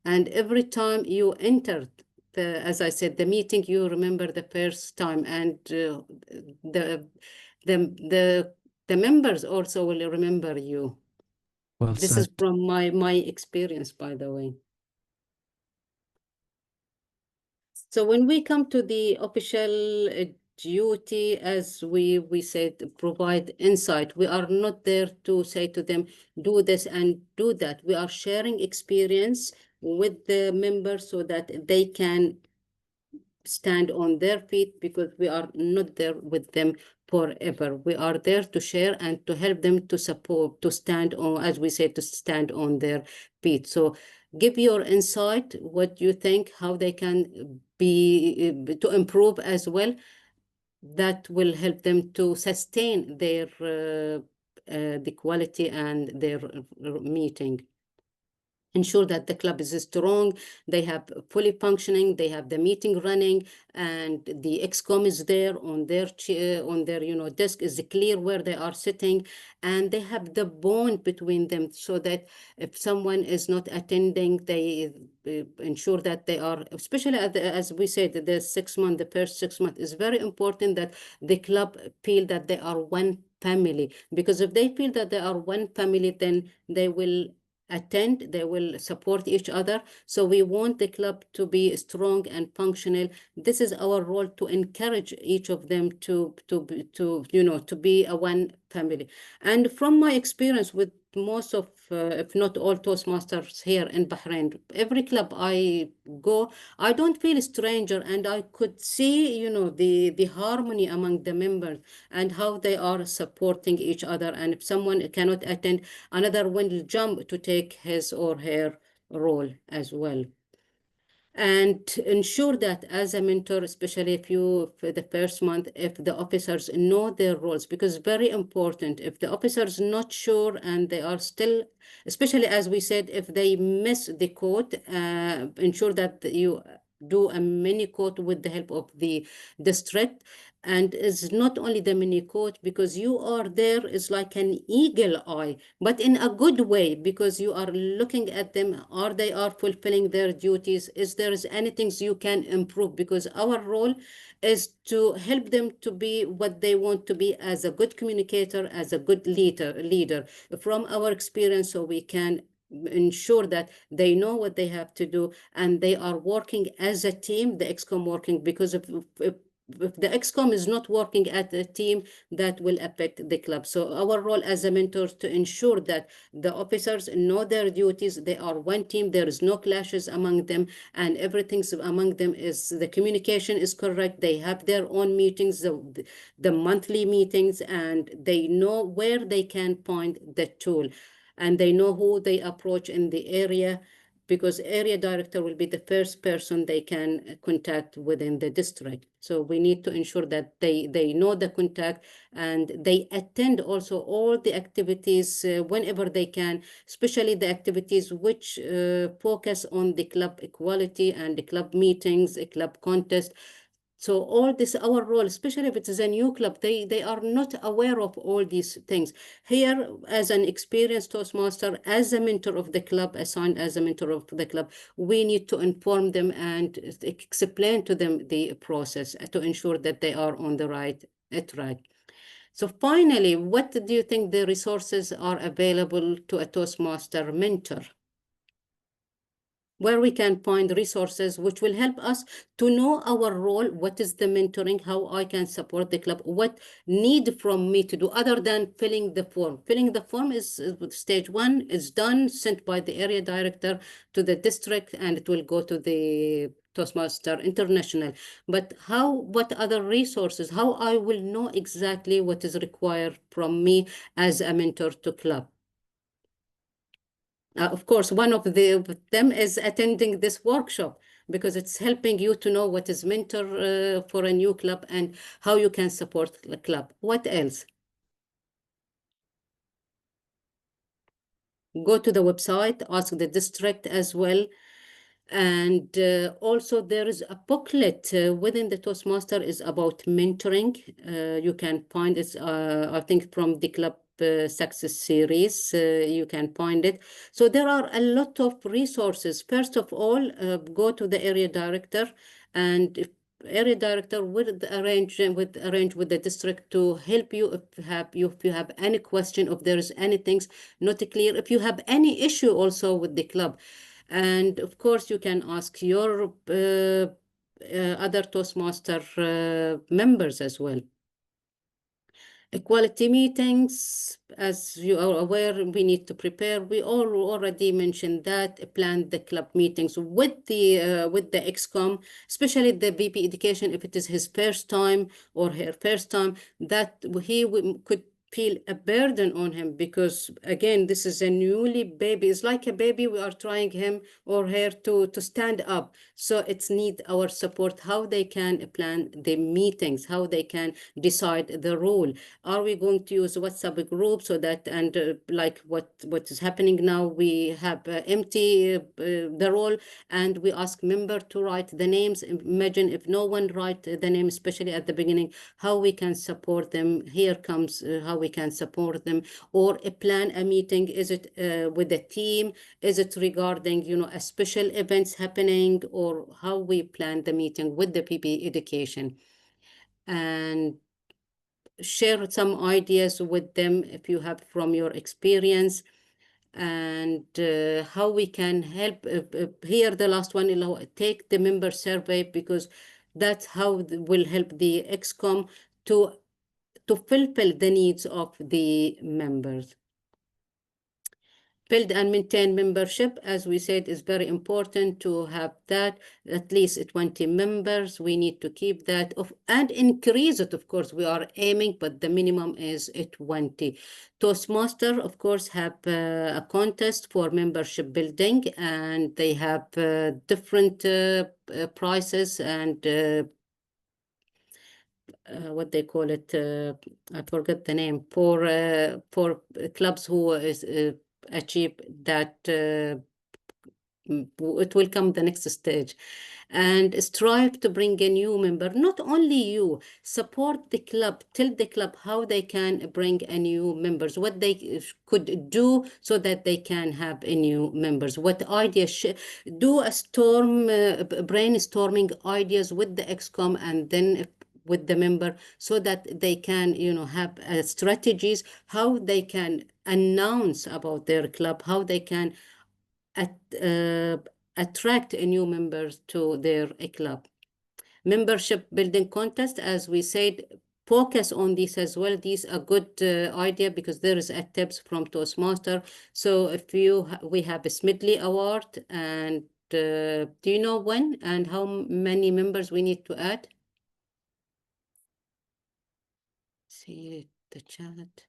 And every time you enter as I said, the meeting, you remember the first time, and the the the members also will remember you. Well This is said. from my experience, by the way. So when we come to the official duty, as we said, provide insight. We are not there to say to them, do this and do that. We are sharing experience with the members so that they can stand on their feet, because we are not there with them forever. We are there to share and to help them to support, to stand on, as we say, to stand on their feet. So give your insight, what you think, how they can be to improve as well. That will help them to sustain their the quality and their meeting. Ensure that the club is strong, they have fully functioning, they have the meeting running, and the excom is there on their desk, is clear where they are sitting, and they have the bond between them, so that if someone is not attending, they ensure that they are, especially as we said, the 6 month, the first 6 months is very important, that the club feel that they are one family. Because if they feel that they are one family, then they will attend, they will support each other. So we want the club to be strong and functional. This is our role, to encourage each of them to be a one family. And from my experience with most of, if not all, Toastmasters here in Bahrain, every club I go, I don't feel a stranger, and I could see, the harmony among the members and how they are supporting each other. And if someone cannot attend, another will jump to take his or her role as well. And ensure that as a mentor, especially if you, for the first month, if the officers know their roles, because very important, if the officers not sure and they are still, especially as we said, if they miss the quote, ensure that you do a mini quote with the help of the district. And it's not only the mini quote, because you are there is like an eagle eye, but in a good way, because you are looking at them, are they are fulfilling their duties, is there is anything you can improve, because our role is to help them to be what they want to be, as a good communicator, as a good leader from our experience, so we can ensure that they know what they have to do, and they are working as a team, the excom working, because if the excom is not working at a team, that will affect the club. So our role as a mentor to ensure that the officers know their duties, they are one team, there is no clashes among them, and everything's among them is, the communication is correct, they have their own meetings, the monthly meetings, and they know where they can find the tool, and they know who they approach in the area, because area director will be the first person they can contact within the district. So we need to ensure that they know the contact, and they attend also all the activities whenever they can, especially the activities which focus on the club equality and the club meetings, a club contest. So all this, our role, especially if it is a new club, they are not aware of all these things. Here, as an experienced Toastmaster, as a mentor of the club, assigned as a mentor of the club, we need to inform them and explain to them the process to ensure that they are on the right track. So finally, what do you think the resources are available to a Toastmaster mentor, where we can find resources which will help us to know our role, what is the mentoring, how I can support the club, what need from me to do, other than filling the form. Filling the form is stage one, is done, sent by the area director to the district, and it will go to the Toastmaster International. But what other resources, how I will know exactly what is required from me as a mentor to club? Of course, one of them is attending this workshop, because it's helping you to know what is mentor for a new club and how you can support the club. What else? Go to the website, ask the district as well. And also there is a booklet within the Toastmaster is about mentoring. You can find it, I think, from the club success series, you can find it. So there are a lot of resources. First of all, go to the area director, and if area director will arrange with the district to help you if you have any question, if there is anything not clear, if you have any issue also with the club. And of course, you can ask your other Toastmaster members as well. Equality meetings, as you are aware, we need to prepare. We all already mentioned that, plan the club meetings with the ExCom, especially the VP Education, if it is his first time or her first time, that he could feel a burden on him, because again, this is a newly baby. It's like a baby. We are trying him or her to stand up. So it's need our support, how they can plan the meetings, how they can decide the rule. Are we going to use WhatsApp group so that, and like what is happening now, we have empty the role, and we ask member to write the names. Imagine if no one write the name, especially at the beginning, how we can support them. Here comes how we can support them, or plan a meeting. Is it with a team? Is it regarding, a special events happening, or how we plan the meeting with the PP education? And share some ideas with them if you have from your experience, and how we can help. Here, the last one, take the member survey, because that's how will help the ExCom to fulfill the needs of the members. Build and maintain membership, as we said, is very important to have that, at least 20 members. We need to keep that and increase it. Of course, we are aiming, but the minimum is 20. Toastmaster, of course, have a contest for membership building, and they have different prices and what they call it, I forget the name, for clubs who is achieve that, it will come the next stage. And strive to bring a new member. Not only you, support the club, tell the club how they can bring a new members, what they could do so that they can have a new members, what ideas, do a brainstorming ideas with the ExCom, and then with the member, so that they can, have strategies, how they can announce about their club, how they can attract a new members to their club. Membership building contest, as we said, focus on this as well. These are good idea, because there is a tips from Toastmaster. So if we have a Smidley Award, and do you know when and how many members we need to add? See the chat.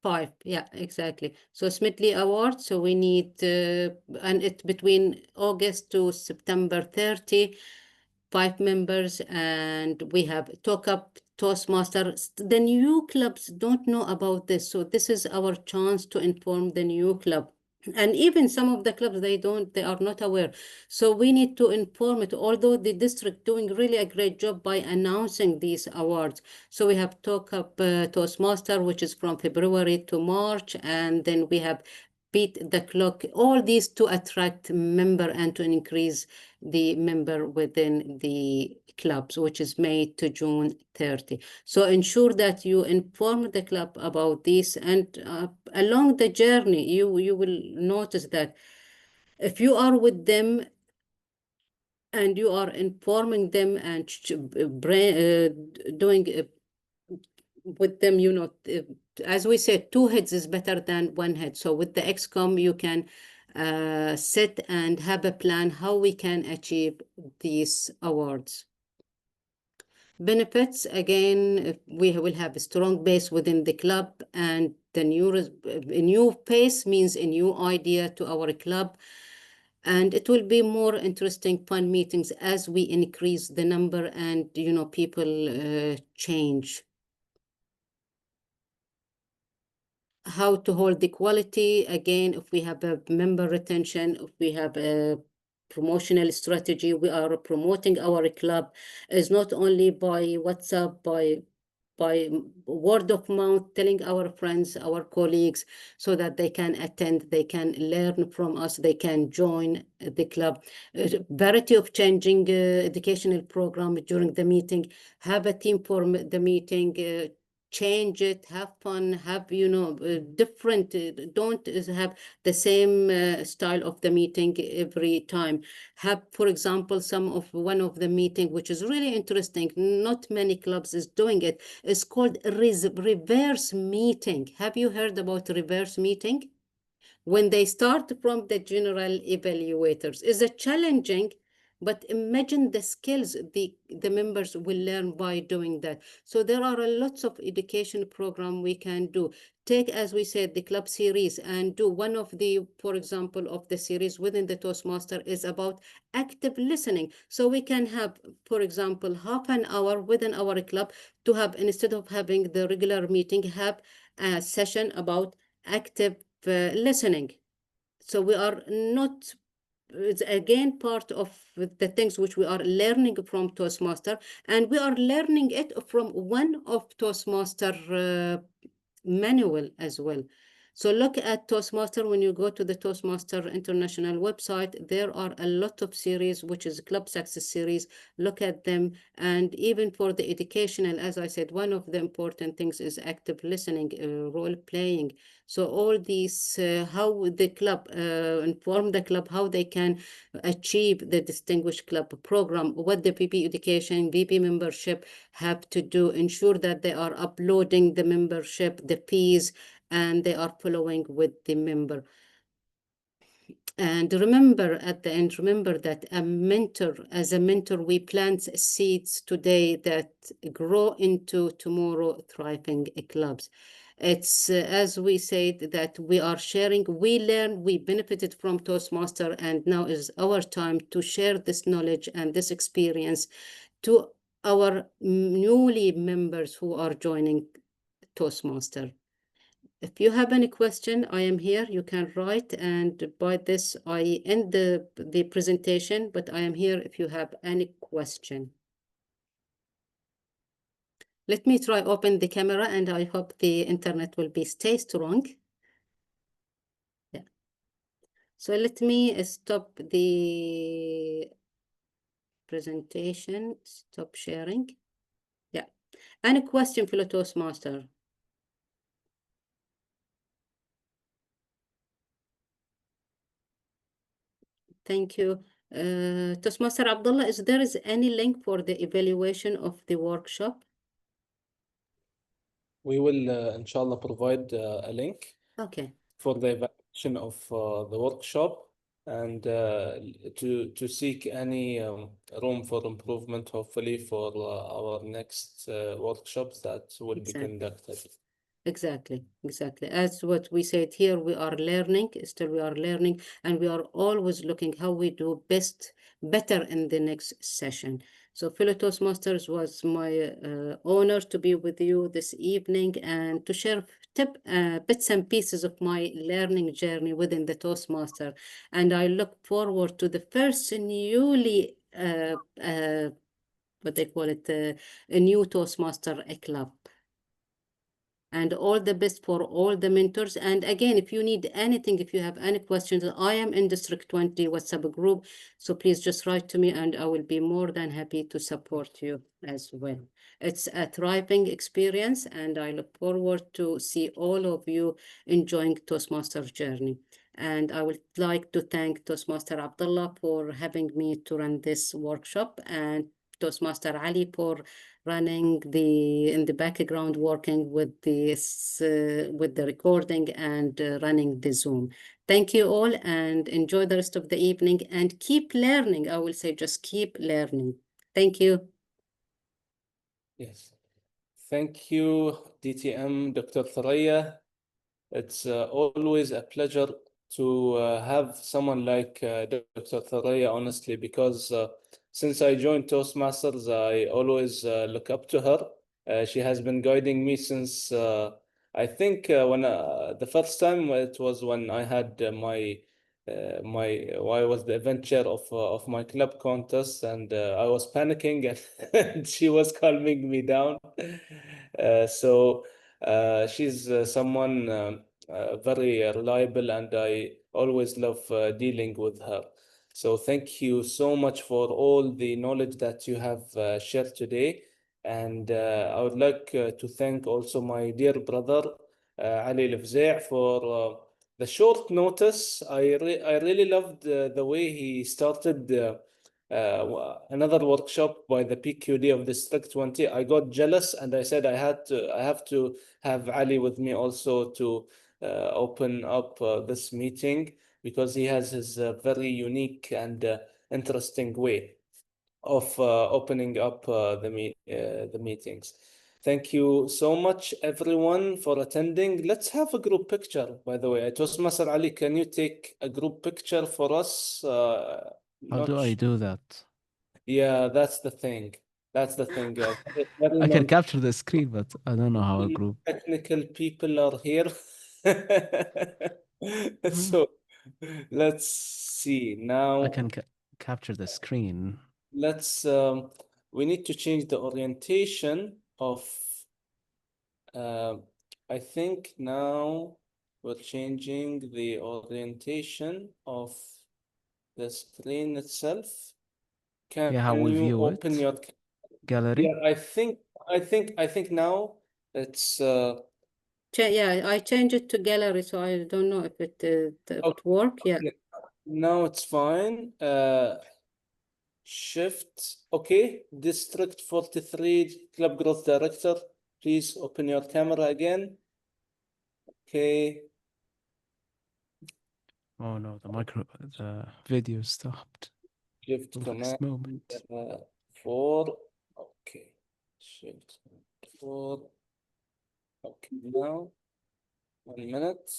5, yeah, exactly. So Smidley Award, so we need, and it's between August to September 30, 5 members, and we have Talk Up Toastmaster. The new clubs don't know about this, so this is our chance to inform the new club. And even some of the clubs, they are not aware. So we need to inform it, although the district doing really a great job by announcing these awards. So we have Talk Up Toastmaster, which is from February to March, and then we have Beat the Clock, all these to attract member and to increase the member within the clubs, which is May to June 30. So ensure that you inform the club about this, and along the journey, you will notice that if you are with them and you are informing them and doing with them, as we said, 2 heads is better than 1 head. So with the ExCom, you can set and have a plan how we can achieve these awards. Benefits, again, we will have a strong base within the club, and the new face means a new idea to our club, and it will be more interesting, fun meetings as we increase the number and, people change. How to hold the quality, again, if we have a member retention, if we have a promotional strategy, we are promoting our club, is not only by WhatsApp, by word of mouth, telling our friends, our colleagues, so that they can attend, they can learn from us, they can join the club. Variety of changing educational program during the meeting, have a team for the meeting, change it, have fun, have, different, don't have the same style of the meeting every time. Have, for example, one of the meeting, which is really interesting, not many clubs is doing it, is called reverse meeting. Have you heard about reverse meeting? When they start from the general evaluators. Is it challenging? But imagine the skills the members will learn by doing that. So there are a lots of education program we can do. Take, as we said, the club series and do one of the, for example, of the series within the Toastmaster is about active listening. So we can have, for example, half an hour within our club to have, instead of having the regular meeting, have a session about active listening. So we are not, it's again part of the things which we are learning from Toastmaster, and we are learning it from one of Toastmaster manual as well. So look at Toastmaster. When you go to the Toastmaster International website, there are a lot of series, which is Club Success series. Look at them. And even for the educational, as I said, one of the important things is active listening, role playing. So all these, how the club, inform the club, how they can achieve the Distinguished Club program, what the PP education, VP membership have to do, ensure that they are uploading the membership, the fees, and they are following with the member. And remember, at the end, remember that as a mentor, we plant seeds today that grow into tomorrow thriving clubs. It's as we said, that we are sharing, we learn, we benefited from Toastmaster, and now is our time to share this knowledge and this experience to our newly members who are joining Toastmaster. If you have any question, I am here. You can write, and by this I end the presentation, but I am here if you have any question. Let me try open the camera, and I hope the internet will stay strong. Yeah. So let me stop the presentation, stop sharing. Yeah. Any question for the Toastmaster? Thank you. Toastmaster Abdullah, is there any link for the evaluation of the workshop? We will, inshallah, provide a link Okay. for the evaluation of the workshop, and to seek any room for improvement, hopefully, for our next workshops that will be Exactly. conducted. Exactly. As what we said here, we are learning, still we are learning, and we are always looking how we do better in the next session. So fellow Toastmasters, was my honor to be with you this evening and to share bits and pieces of my learning journey within the Toastmaster. And I look forward to the first newly, what they call it, a new Toastmaster club. And all the best for all the mentors. And again, if you need anything, if you have any questions, I am in District 20 WhatsApp group. So please just write to me, and I will be more than happy to support you as well. It's a thriving experience, and I look forward to see all of you enjoying Toastmaster journey. And I would like to thank Toastmaster Abdullah for having me to run this workshop, and Toastmaster Ali for running in the background, working with the recording and running the Zoom. Thank you all, and enjoy the rest of the evening, and keep learning. I will say just keep learning. Thank you. Yes. Thank you, DTM, Dr. Thuraya. It's always a pleasure to have someone like Dr. Thuraya, honestly, because since I joined Toastmasters, I always look up to her. She has been guiding me since I think when the first time it was when I had I was the event chair of my club contest, and I was panicking, and she was calming me down. So she's someone very reliable, and I always love dealing with her. So thank you so much for all the knowledge that you have shared today. And I would like to thank also my dear brother Ali Lafzai for the short notice. I really loved the way he started another workshop by the PQD of District 20. I got jealous and I said I have to have Ali with me also to open up this meeting, because he has his very unique and interesting way of opening up the meetings. Thank you so much, everyone, for attending. Let's have a group picture, by the way. Toastmaster Ali, can you take a group picture for us? How do I do that? Yeah, that's the thing. That's the thing. Very I can non capture the screen, but I don't know how a group. technical people are here. Hmm. So let's see I now. can capture the screen. Let's we need to change the orientation of uh, I think now we're changing the orientation of the screen itself. Can Yeah, how we you view open it. your Gallery. yeah, I think now it's Yeah, I changed it to gallery, so I don't know if it work. Yeah. okay. Now it's fine. Shift. Okay. District 43 Club Growth Director. Please open your camera again. Okay. Oh no, the video stopped. Shift Last command moment. 4. Okay. Shift 4. Okay. Now 1 minute.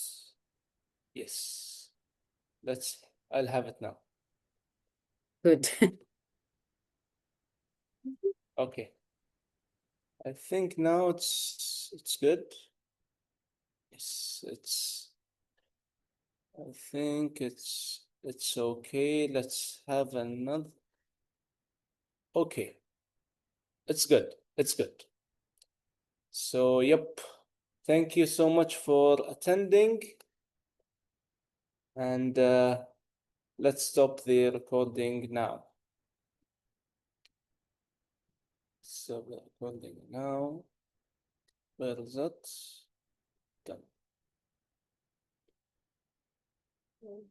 Yes. I'll have it now. Good. Okay. I think now it's good. Yes, I think it's okay. Let's have another. Okay, it's good. It's good. So, yep. Thank you so much for attending. And let's stop the recording now. So, the recording now. Where is it? Done.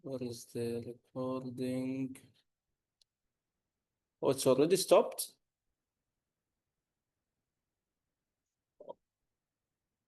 Where is the recording? Oh, it's already stopped?